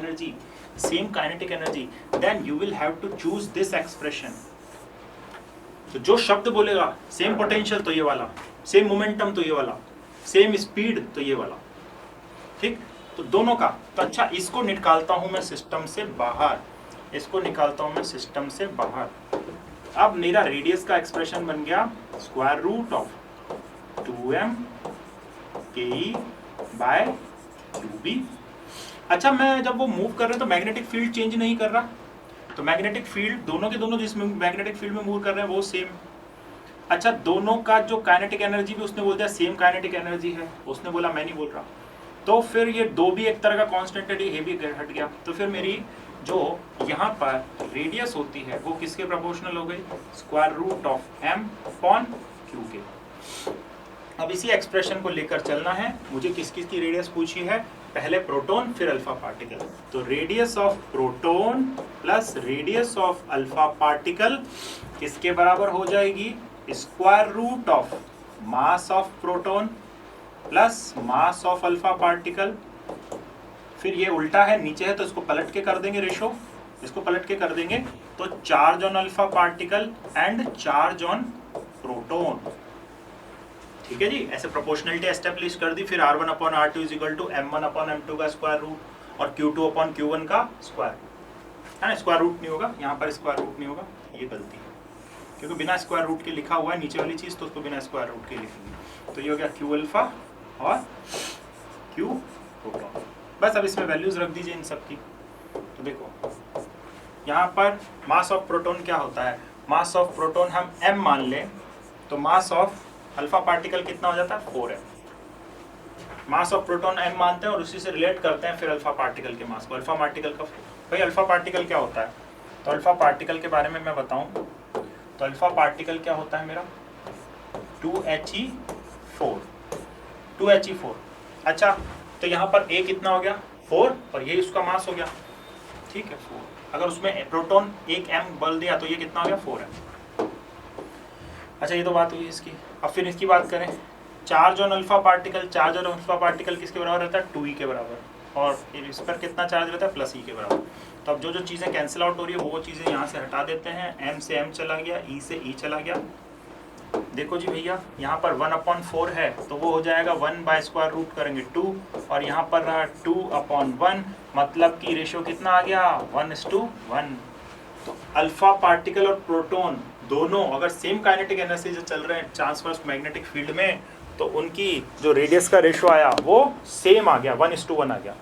energy, then you will have to choose this expression. तो जो शब्द बोलेगा सेम पोटेंशियल तो ये वाला, सेम मोमेंटम तो ये वाला, सेम स्पीड तो ये वाला, ठीक। तो दोनों का तो अच्छा, इसको निकालता हूं मैं सिस्टम से बाहर, अब मेरा रेडियस का एक्सप्रेशन बन गया square root of 2m ke by 2b। अच्छा, मैं जब वो मूव कर रहे हैं तो मैग्नेटिक फील्ड चेंज नहीं कर रहा, तो मैग्नेटिक फील्ड दोनों के दोनों जिसमें मैग्नेटिक फील्ड में मूव कर रहे हैं वो सेम। अच्छा, दोनों का जो काइनेटिक एनर्जी भी उसने बोल दिया सेम काइनेटिक एनर्जी है, उसने बोला, मैं नहीं बोल रहा। तो फिर ये दो भी एक तरह का कांस्टेंट है, ये भी हट गया। तो फिर मेरी जो यहाँ पर रेडियस होती है वो किसके प्रोपोर्शनल हो गई, square root of m upon q के। अब इसी एक्सप्रेशन को लेकर चलना है। मुझे किस किस की रेडियस पूछी है, पहले प्रोटॉन फिर अल्फा पार्टिकल। तो radius of proton plus radius of alpha particle किसके बराबर हो जाएगी, square root of mass of proton plus mass of alpha particle. फिर ये उल्टा है, नीचे है तो इसको पलट के कर देंगे रेशो, इसको पलट के कर देंगे तो charge on alpha particle and charge on proton. ठीक है जी, ऐसे प्रोपोर्शनलिटी एस्टेब्लिश कर दी। फिर r1 upon r2 is equal to m1 upon m2 का स्क्वायर रूट और q2 अपॉन q1 का स्क्वायर, है ना। स्क्वायर रूट नहीं होगा यहाँ पर, स्क्वायर रूट नहीं होगा, ये गलती है क्योंकि बिना स्क्वायर रूट के लिखा हुआ है नीचे वाली चीज़, तो उसको बिना स्क्वायर रूट के लिखेंगे। तो ये हो गया q अल्फा और q प्रोटॉन। बस अब इसमें वैल्यूज रख दीजिए इन सब की। तो देखो यहाँ पर मास ऑफ प्रोटॉन क्या होता है, मास ऑफ प्रोटॉन हम m मान लें तो मास ऑफ अल्फा पार्टिकल कितना हो जाता है, 4 है। मास ऑफ प्रोटॉन m मानते हैं और उसी से रिलेट करते हैं फिर अल्फा पार्टिकल के मास को। अल्फा पार्टिकल का भाई अल्फा पार्टिकल क्या होता है, तो अल्फा पार्टिकल के बारे में मैं बताऊं तो अल्फा पार्टिकल क्या होता है मेरा 2He4। अच्छा, तो यहाँ पर a कितना हो गया 4 और ये उसका मास हो गया, ठीक है 4। अगर उसमें प्रोटॉन एक m बल दिया तो ये कितना हो गया 4 है। अच्छा, ये तो बात हुई इसकी। अब फिर इसकी बात करें, charge on alpha particle, charge on alpha particle किसके बराबर रहता है, 2e के बराबर, और इस पर कितना चार्ज रहता है, प्लस e के बराबर। तो अब जो जो चीज़ें कैंसिल आउट हो रही है वो चीज़ें यहाँ से हटा देते हैं, m से m चला गया, e से e चला गया। देखो जी भैया, यहाँ पर 1/4 है तो वो हो जाएगा 1 बाय स्क्वायर रूट करेंगे 2, और यहाँ पर रहा 2/1, मतलब कि रेशियो कितना आ गया 1:1। तो अल्फा पार्टिकल और प्रोटॉन दोनों अगर सेम काइनेटिक एनर्जी से चल रहे हैं ट्रांसवर्स मैग्नेटिक फील्ड में, तो उनकी जो रेडियस का रेशो आया वो सेम आ गया, 1:1 आ गया,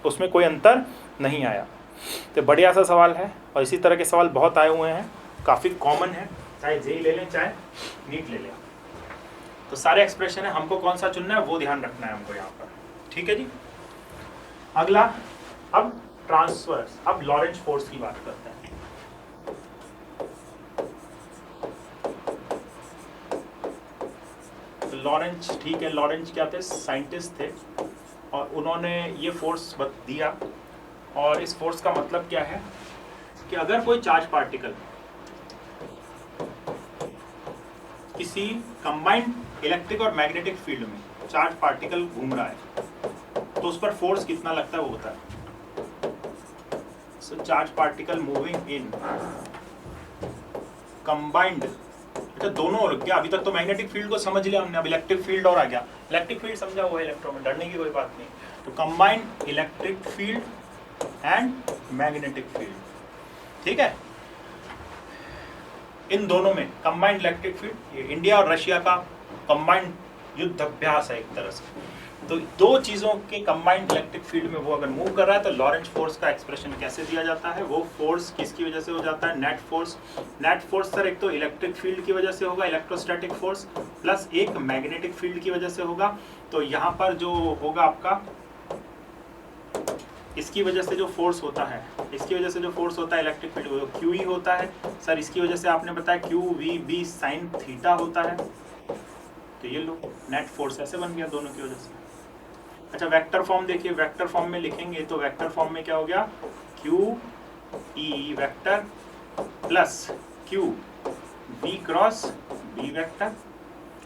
उसमें कोई अंतर नहीं आया। तो बढ़िया सा सवाल है, और इसी तरह के सवाल बहुत आए हुए हैं, काफ़ी कॉमन है, चाहे जेई ले लें चाहे नीट ले लें। तो सारे एक्सप्रेशन है, हमको कौन सा चुनना है वो ध्यान रखना है हमको यहाँ पर, ठीक है जी। अगला, अब ट्रांसवर्स, अब लॉरेंज फोर्स की बात करते हैं। लॉरेंज, ठीक है, लॉरेंज क्या थे, साइंटिस्ट थे, और उन्होंने ये फोर्स दिया। और इस फोर्स का मतलब क्या है कि अगर कोई चार्ज पार्टिकल किसी कंबाइंड इलेक्ट्रिक और मैग्नेटिक फील्ड में चार्ज पार्टिकल घूम रहा है तो उस पर फोर्स कितना लगता है वो होता है। So charge particle moving in combined, अच्छा दोनों हो गया। अभी तक तो मैग्नेटिक फील्ड को समझ लिया हमने, अब इलेक्ट्रिक फील्ड और आ गया। इलेक्ट्रिक फील्ड समझा हुआ है, इलेक्ट्रो में डरने की कोई बात नहीं। तो combined electric field and magnetic field, ठीक है, इन दोनों में कंबाइंड इलेक्ट्रिक फील्ड, ये इंडिया और रशिया का कंबाइंड युद्ध अभ्यास है एक तरह से। तो दो चीज़ों के कंबाइंड इलेक्ट्रिक फील्ड में वो अगर मूव कर रहा है तो लॉरेंज फोर्स का एक्सप्रेशन कैसे दिया जाता है, वो फोर्स किसकी वजह से हो जाता है, net force. Net force sir एक तो इलेक्ट्रिक फील्ड की वजह से होगा, इलेक्ट्रोस्टैटिक फोर्स, प्लस एक मैग्नेटिक फील्ड की वजह से होगा। तो यहाँ पर जो होगा आपका, इसकी वजह से जो फोर्स होता है, इसकी वजह से जो फोर्स होता है इलेक्ट्रिक फील्ड वो क्यू ही होता है सर। इसकी वजह से आपने बताया Q V B sine theta होता है। तो ये लो नेट फोर्स ऐसे बन गया दोनों की वजह से। अच्छा वेक्टर फॉर्म देखिए, वेक्टर फॉर्म में लिखेंगे तो वेक्टर फॉर्म में क्या हो गया, Q E vector plus Q V cross B vector.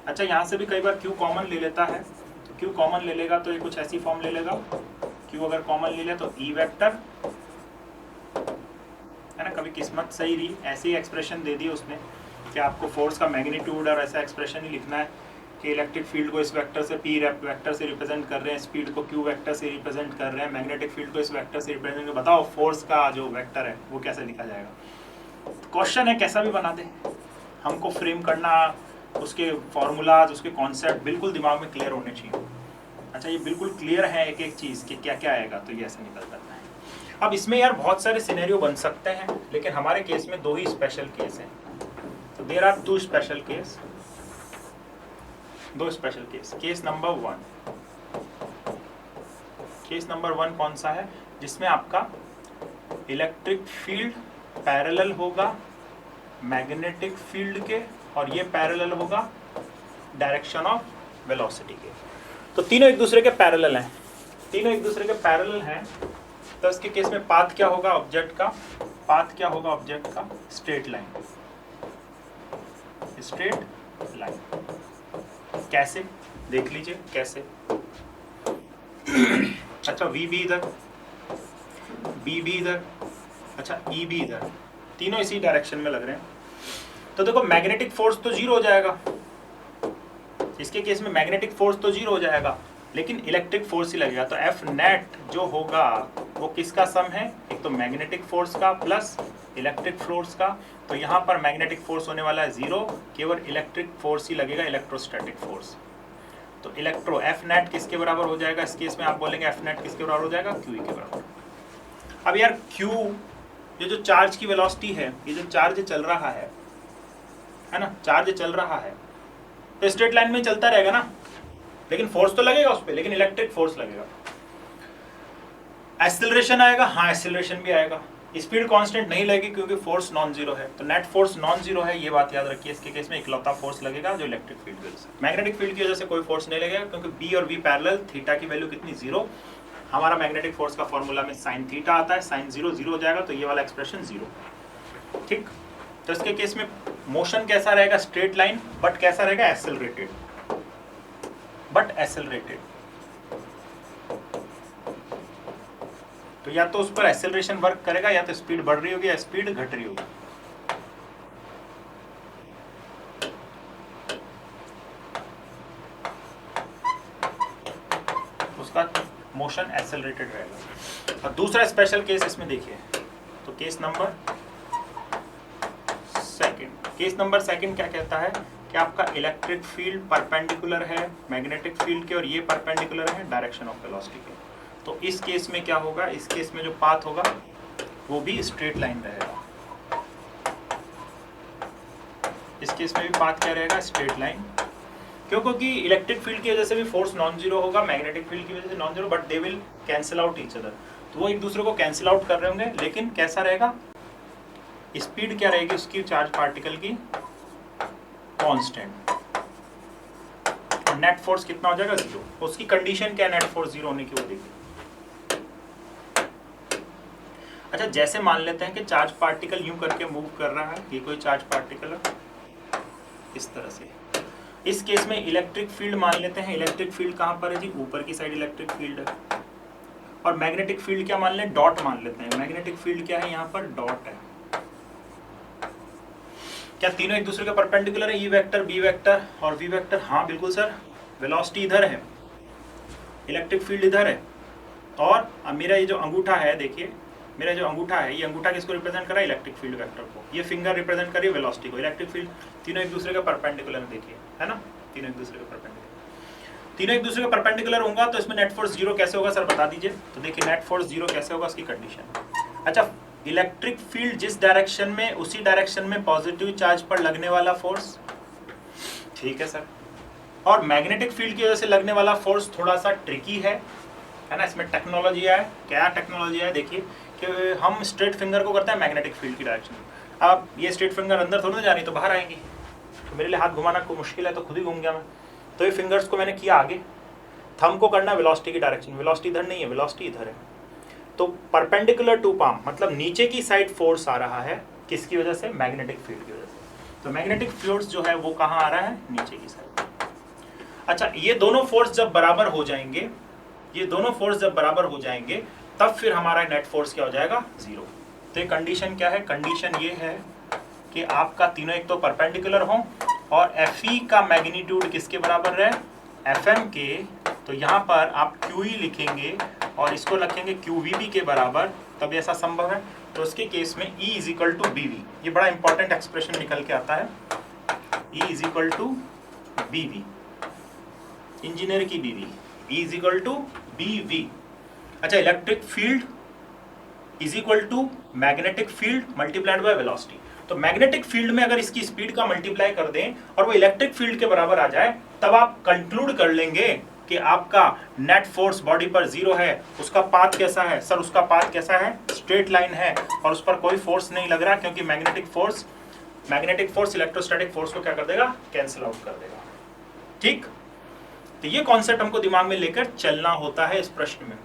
अच्छा यहाँ से भी कई बार क्यू कॉमन ले लेता है, तो क्यू कॉमन ले लेगा तो ये कुछ ऐसी फॉर्म ले लेगा, क्यू अगर कॉमन ले ले तो ई वेक्टर, है ना। कभी किस्मत सही रही, ऐसे ही एक्सप्रेशन दे दी उसने कि आपको फोर्स का मैग्नीट्यूड और ऐसा एक्सप्रेशन ही लिखना है कि इलेक्ट्रिक फील्ड को इस वेक्टर से पी वेक्टर से रिप्रेजेंट कर रहे हैं, स्पीड को क्यू वेक्टर से रिप्रेजेंट कर रहे हैं, मैग्नेटिक फील्ड को इस वेक्टर से रिप्रेजेंट कर, बताओ फोर्स का जो वेक्टर है वो कैसे लिखा जाएगा। क्वेश्चन है कैसा भी बना दे, हमको फ्रेम करना, उसके फॉर्मूलाज, उसके कॉन्सेप्ट बिल्कुल दिमाग में क्लियर होने चाहिए। अच्छा ये बिल्कुल क्लियर है एक एक चीज़ कि क्या क्या आएगा, तो ये ऐसे निकल जाता है। अब इसमें यार बहुत सारे सिनेरियो बन सकते हैं, लेकिन हमारे केस में 2 ही स्पेशल केस हैं। तो there are 2 special case, 2 special case. Case number 1 कौन सा है, जिसमें आपका इलेक्ट्रिक फील्ड पैरेलल होगा मैग्नेटिक फील्ड के, और ये पैरेलल होगा डायरेक्शन ऑफ वेलोसिटी के। तो तीनों एक दूसरे के पैरेलल हैं, तीनों एक दूसरे के पैरेलल हैं। तो इसके केस में पाथ क्या होगा ऑब्जेक्ट का, पाथ क्या होगा ऑब्जेक्ट का, स्ट्रेट लाइन, स्ट्रेट लाइन। कैसे देख लीजिए कैसे। अच्छा V भी इधर, B भी इधर, अच्छा E भी इधर, तीनों इसी डायरेक्शन में लग रहे हैं। तो देखो मैग्नेटिक फोर्स तो 0 हो जाएगा, इसके केस में मैग्नेटिक फोर्स तो 0 हो जाएगा, लेकिन इलेक्ट्रिक फोर्स ही लगेगा। तो F नेट जो होगा वो किसका सम है, एक तो मैग्नेटिक फोर्स का प्लस इलेक्ट्रिक फोर्स का। तो यहाँ पर मैग्नेटिक फोर्स होने वाला है 0, केवल इलेक्ट्रिक फोर्स ही लगेगा, इलेक्ट्रोस्टैटिक फोर्स। तो इलेक्ट्रो F नेट किसके बराबर हो जाएगा, इस केस में आप बोलेंगे F नेट किसके बराबर हो जाएगा, QE के बराबर। अब यार Q ये जो चार्ज की वेलोसिटी है, ये जो चार्ज चल रहा है ना, चार्ज चल रहा है तो स्ट्रेट लाइन में चलता रहेगा ना, लेकिन फोर्स तो लगेगा उस पर, लेकिन इलेक्ट्रिक फोर्स लगेगा। एक्सेलरेशन आएगा, हाँ एक्सेलरेशन भी आएगा। स्पीड कांस्टेंट नहीं लगेगी क्योंकि फोर्स नॉन जीरो है, तो नेट फोर्स नॉन जीरो है, ये बात याद रखिए। इसके केस में इकलौता फोर्स लगेगा जो इलेक्ट्रिक फील्ड की वजह से, मैग्नेटिक फील्ड की वजह से कोई फोर्स नहीं लगेगा, क्योंकि बी और वी पैरेलल, थीटा की वैल्यू कितनी 0। हमारा मैग्नेटिक फोर्स का फॉर्मूला में साइन थीटा आता है, साइन 0 0 हो जाएगा, तो ये वाला एक्सप्रेशन 0। ठीक, तो इसके केस में मोशन कैसा रहेगा, स्ट्रेट लाइन, बट कैसा रहेगा, एक्सेलरेटेड, बट एक्सेलरेटेड। तो या तो उस पर एक्सेलरेशन वर्क करेगा, या तो स्पीड बढ़ रही होगी या स्पीड घट रही होगी। उसका मोशन एक्सेलरेटेड रहेगा। और दूसरा स्पेशल केस इसमें देखिए, तो केस नंबर सेकंड क्या कहता है कि आपका इलेक्ट्रिक फील्ड परपेंडिकुलर है मैग्नेटिक फील्ड के, और ये परपेंडिकुलर है डायरेक्शन ऑफ वेलोसिटी के। तो इस केस में क्या होगा, इस केस में जो पाथ होगा वो भी स्ट्रेट लाइन रहेगा। इस केस में भी पाथ क्या रहेगा, स्ट्रेट लाइन। क्यों, क्योंकि इलेक्ट्रिक फील्ड की वजह से भी फोर्स नॉन जीरो होगा, मैग्नेटिक फील्ड की वजह से non zero, but they will cancel out each other. तो वो एक दूसरे को कैंसिल आउट कर रहे होंगे, लेकिन कैसा रहेगा, स्पीड क्या रहेगी उसकी, चार्ज पार्टिकल की कांस्टेंट, और नेट फोर्स कितना हो जाएगा, 0। उसकी कंडीशन क्या है नेट फोर्स 0 होने की, वो देखिए। अच्छा जैसे मान लेते हैं कि चार्ज पार्टिकल यूं करके मूव कर रहा है, ये कोई चार्ज पार्टिकल है इस तरह से। इस केस में इलेक्ट्रिक फील्ड मान लेते हैं, इलेक्ट्रिक फील्ड कहाँ पर है जी, ऊपर की साइड इलेक्ट्रिक फील्ड है। और मैग्नेटिक फील्ड क्या मान लें, डॉट मान लेते हैं। मैग्नेटिक फील्ड क्या है, यहाँ पर डॉट है। क्या तीनों एक दूसरे के परपेंडिकुलर है, ई वेक्टर, बी वेक्टर और वी वेक्टर? हाँ बिल्कुल सर। वेलोसिटी इधर है, इलेक्ट्रिक फील्ड इधर है, और मेरा ये जो अंगूठा है, देखिए मेरा जो अंगूठा है, ये अंगूठा किसको रिप्रेजेंट कर रहा है, इलेक्ट्रिक फील्ड वेक्टर को। ये फिंगर रिप्रेजेंट कर रही है वेलोसिटी को। इलेक्ट्रिक फील्ड तीनों एक दूसरे के परपेंडिकुलर है, देखिए है ना, तीनों एक दूसरे के परपेंडिकुलर। तीनों एक दूसरे के परपेंडिकुलर होगा तो इसमें नेट फोर्स 0 कैसे होगा सर, बता दीजिए। तो देखिए नेट फोर्स 0 कैसे होगा, उसकी कंडीशन। अच्छा, इलेक्ट्रिक फील्ड जिस डायरेक्शन में, उसी डायरेक्शन में पॉजिटिव चार्ज पर लगने वाला फोर्स, ठीक है सर। और मैग्नेटिक फील्ड की वजह से लगने वाला फोर्स थोड़ा सा ट्रिकी है ना। इसमें टेक्नोलॉजी है, क्या टेक्नोलॉजी है, देखिए कि हम स्ट्रेट फिंगर को करते हैं मैग्नेटिक फील्ड की डायरेक्शन में। अब ये स्ट्रेट फिंगर अंदर थोड़ी ना जा रही, तो बाहर आएंगी, तो मेरे लिए हाथ घुमाना को मुश्किल है, तो खुद ही घूम गया मैं। तो ये फिंगर्स को मैंने किया आगे, थंब को करना वेलोसिटी की डायरेक्शन, वेलोसिटी इधर नहीं है, वेलोसिटी इधर है। तो परपेंडिकुलर टू पाम मतलब नीचे की साइड फोर्स आ रहा है, किसकी वजह से? मैग्नेटिक फील्ड की वजह से। तो मैग्नेटिक फोर्स जो है वो कहाँ आ रहा है? नीचे की साइड। अच्छा, ये दोनों फोर्स जब बराबर हो जाएंगे, ये दोनों फोर्स जब बराबर हो जाएंगे तब फिर हमारा नेट फोर्स क्या हो जाएगा? 0। तो ये कंडीशन क्या है? कंडीशन ये है कि आपका तीनों एक तो परपेंडिकुलर हो और Fe का मैग्नीट्यूड किसके बराबर है? Fm के। तो यहाँ पर आप QE लिखेंगे और इसको रखेंगे QVB के बराबर, तब ऐसा संभव है। तो उसके केस में E is equal to BV, ये बड़ा इंपॉर्टेंट एक्सप्रेशन निकल के आता है, E is equal to BV, engineer की BV, E is equal to BV। अच्छा, electric field is equal to magnetic field multiplied by velocity. तो मैग्नेटिक फील्ड में अगर इसकी स्पीड का मल्टीप्लाई कर दें और वो इलेक्ट्रिक फील्ड के बराबर आ जाए, तब आप कंक्लूड कर लेंगे कि आपका नेट फोर्स बॉडी पर 0 है। उसका पाथ कैसा है? सर उसका पाथ कैसा है? स्ट्रेट लाइन है और उस पर कोई फोर्स नहीं लग रहा, क्योंकि मैग्नेटिक फोर्स इलेक्ट्रोस्टैटिक फोर्स को क्या कर देगा? कैंसिल आउट कर देगा। ठीक, तो ये कॉन्सेप्ट हमको दिमाग में लेकर चलना होता है इस प्रश्न में।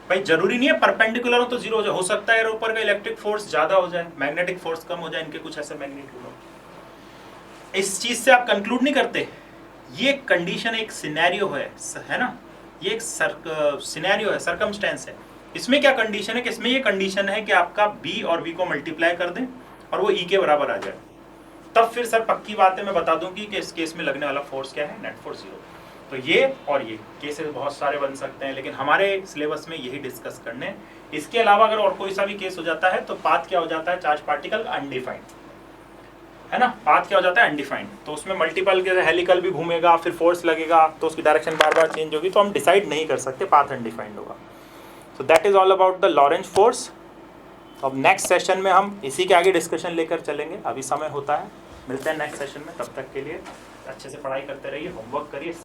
भाई जरूरी नहीं है परपेंडिकुलर हो तो 0 हो सकता है ऊपर का इलेक्ट्रिक फोर्स ज्यादा हो जाए, मैग्नेटिक फोर्स कम हो जाए, इनके कुछ ऐसे मैग्नीट्यूड हो। इस चीज से आप कंक्लूड नहीं करते। ये कंडीशन एक सिनेरियो है ना, ये एक सिनेरियो है, सर्कमस्टेंस है। इसमें क्या कंडीशन है कि इसमें ये कंडीशन है कि आपका B और V को मल्टीप्लाई कर दें और वो E के बराबर आ जाए, तब फिर सर पक्की बात है मैं बता दूं कि इस केस में लगने वाला फोर्स क्या है? Net force 0। तो ये और ये केसेस बहुत सारे बन सकते हैं, लेकिन हमारे सिलेबस में यही डिस्कस करने। इसके अलावा अगर और कोई सा भी केस हो जाता है तो पाथ क्या हो जाता है? चार्ज पार्टिकल अनडिफाइंड, है ना, पाथ क्या हो जाता है? अनडिफाइंड। तो उसमें मल्टीपल के हेलिकल भी घूमेगा, फिर फोर्स लगेगा तो उसकी डायरेक्शन बार बार चेंज होगी, तो हम डिसाइड नहीं कर सकते, पाथ अनडिफाइंड होगा। So that is all about the Lorentz force. अब नेक्स्ट सेशन में हम इसी के आगे डिस्कशन लेकर चलेंगे, अभी समय होता है। मिलते हैं नेक्स्ट सेशन में, तब तक के लिए अच्छे से पढ़ाई करते रहिए, होमवर्क करिए।